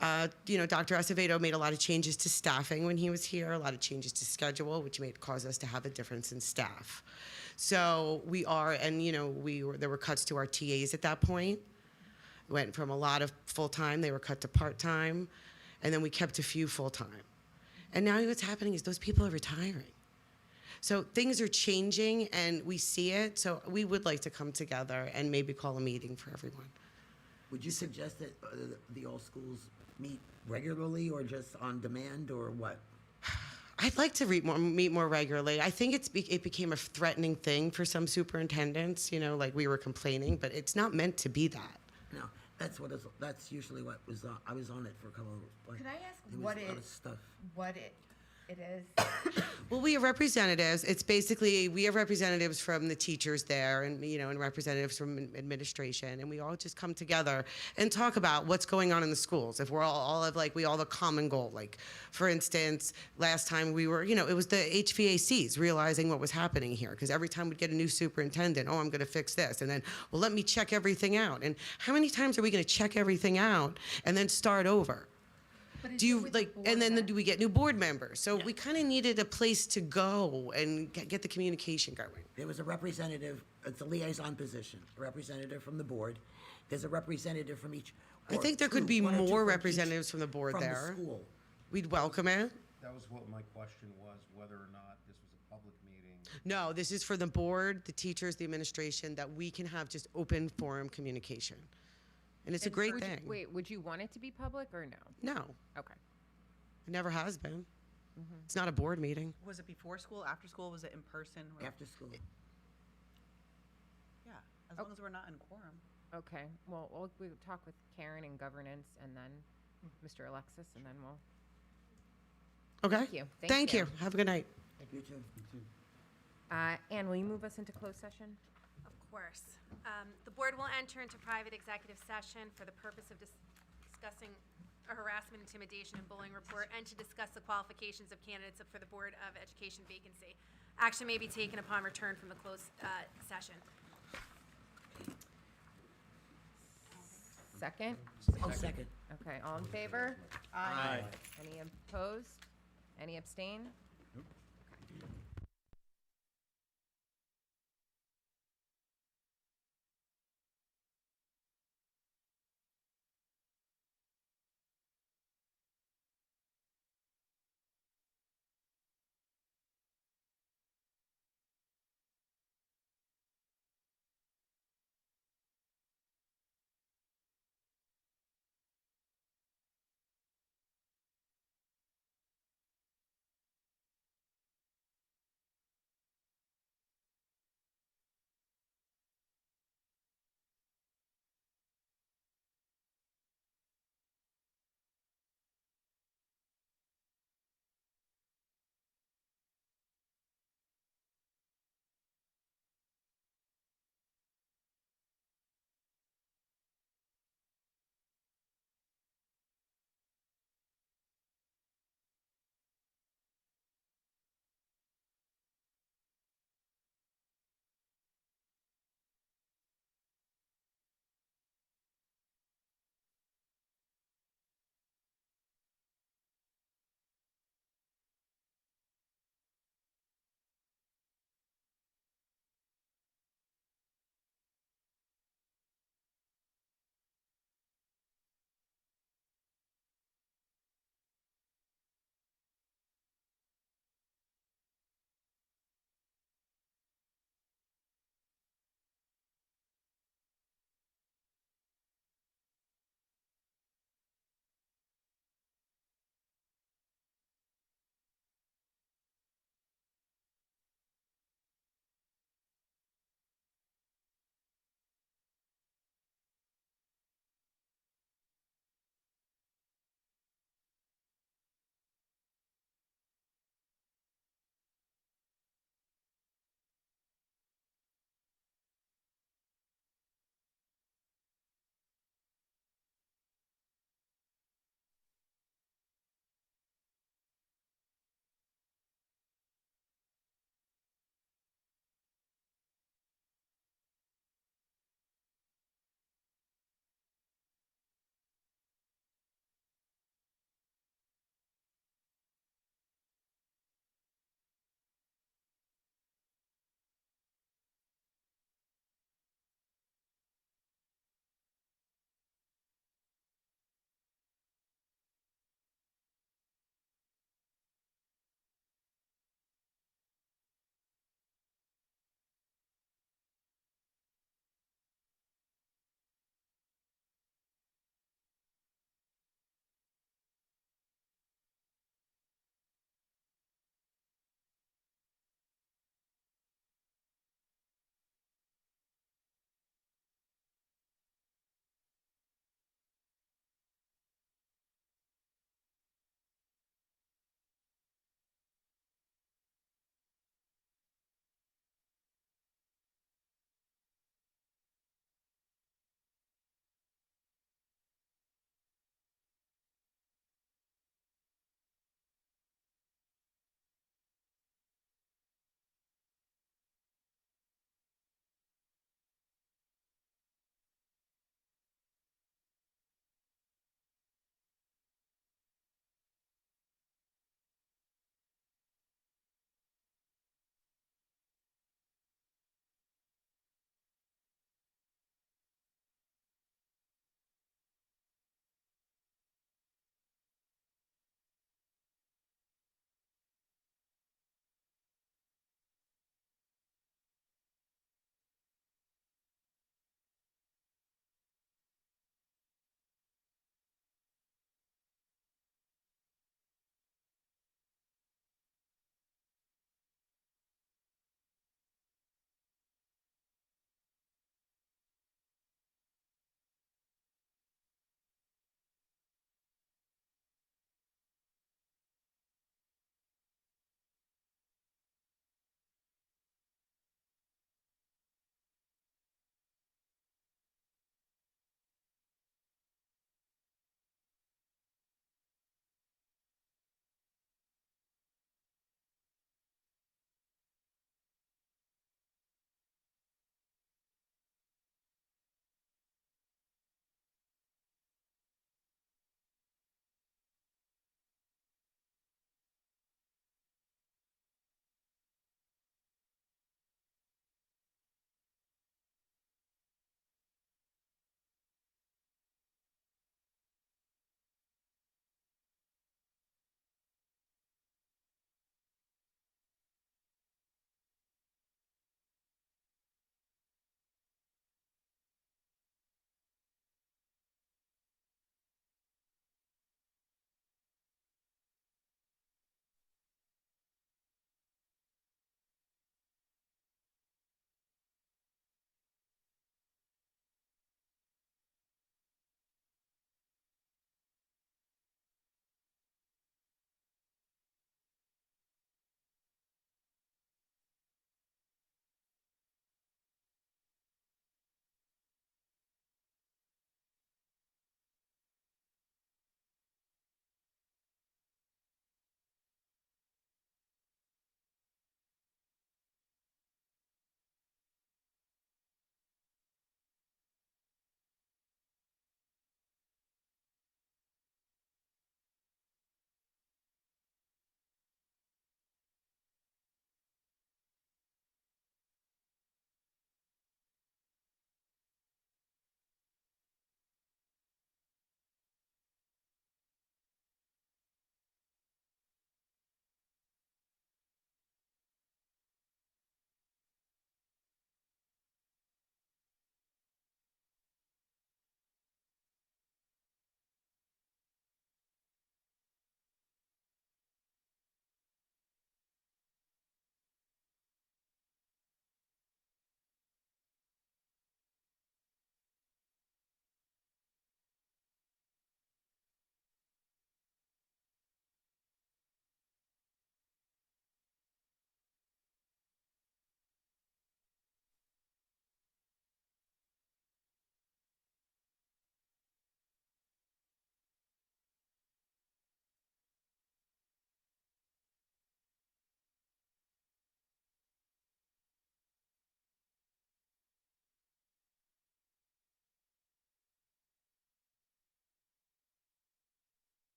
Dr. Acevedo made a lot of changes to staffing when he was here, a lot of changes to schedule, which caused us to have a difference in staff. So we are, and you know, there were cuts to our TAs at that point. Went from a lot of full-time, they were cut to part-time, and then we kept a few full-time. And now what's happening is those people are retiring. So things are changing and we see it, so we would like to come together and maybe call a meeting for everyone. Would you suggest that the all schools meet regularly or just on demand or what? I'd like to meet more regularly. I think it became a threatening thing for some superintendents, you know, like we were complaining, but it's not meant to be that. No, that's usually what was on. I was on it for a couple of. Like, Could I ask there was what a lot it- of stuff. What it is? Well, we have representatives. It's basically, we have representatives from the teachers there and, you know, and representatives from administration. And we all just come together and talk about what's going on in the schools. If we're all have we all have a common goal. Like, for instance, last time we were, you know, it was the HVACs realizing what was happening here. Because every time we'd get a new superintendent, oh, I'm going to fix this. And then, well, let me check everything out. And how many times are we going to check everything out and then start over? Do you and then do we get new board members? So we kind of needed a place to go and get the communication going. There was a representative. It's a liaison position. A representative from the board. There's a representative from each. I think there could be more representatives from the board there. From the school. We'd welcome it. That was what my question was, whether or not this was a public meeting. No, this is for the board, the teachers, the administration, that we can have just open forum communication. And it's a great thing. Would you want it to be public or no? No, Okay. it never has been. It's not a board meeting. Was it before school, after school? Was it in person? After school. Yeah, as long as we're not in quorum. Okay. Well, we'll talk with Karen and governance and then Mr. Alexis, and then we'll. Okay. Thank you. Thank you. Have a good night. You too. Anne, will you move us into closed session? Of course. The board will enter into private executive session for the purpose of discussing a harassment, intimidation, and bullying report, and to discuss the qualifications of candidates for the Board of Education vacancy. Action may be taken upon return from the closed session. Second? Oh, second. Okay, all in favor? Aye. Any opposed? Any abstain?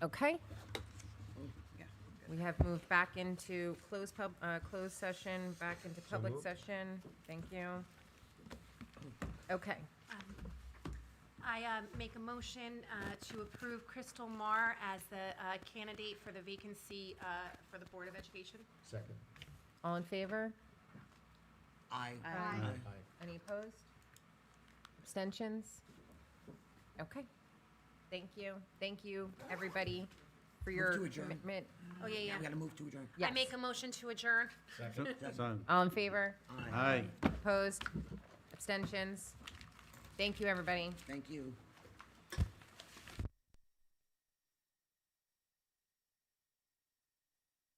Okay, Yeah. we have moved back into closed session, back into public session. Thank you. Okay, I make a motion to approve Crystal Marr as the candidate for the vacancy for the Board of Education. Second. all in favor? Aye. Any opposed? Abstentions? Okay. Thank you. Thank you, everybody, for your to adjourn. commitment. Oh, yeah. We gotta move to adjourn. I Yes. make a motion to adjourn. So, All in favor? aye. Opposed? Abstentions? Thank you, everybody. Thank you.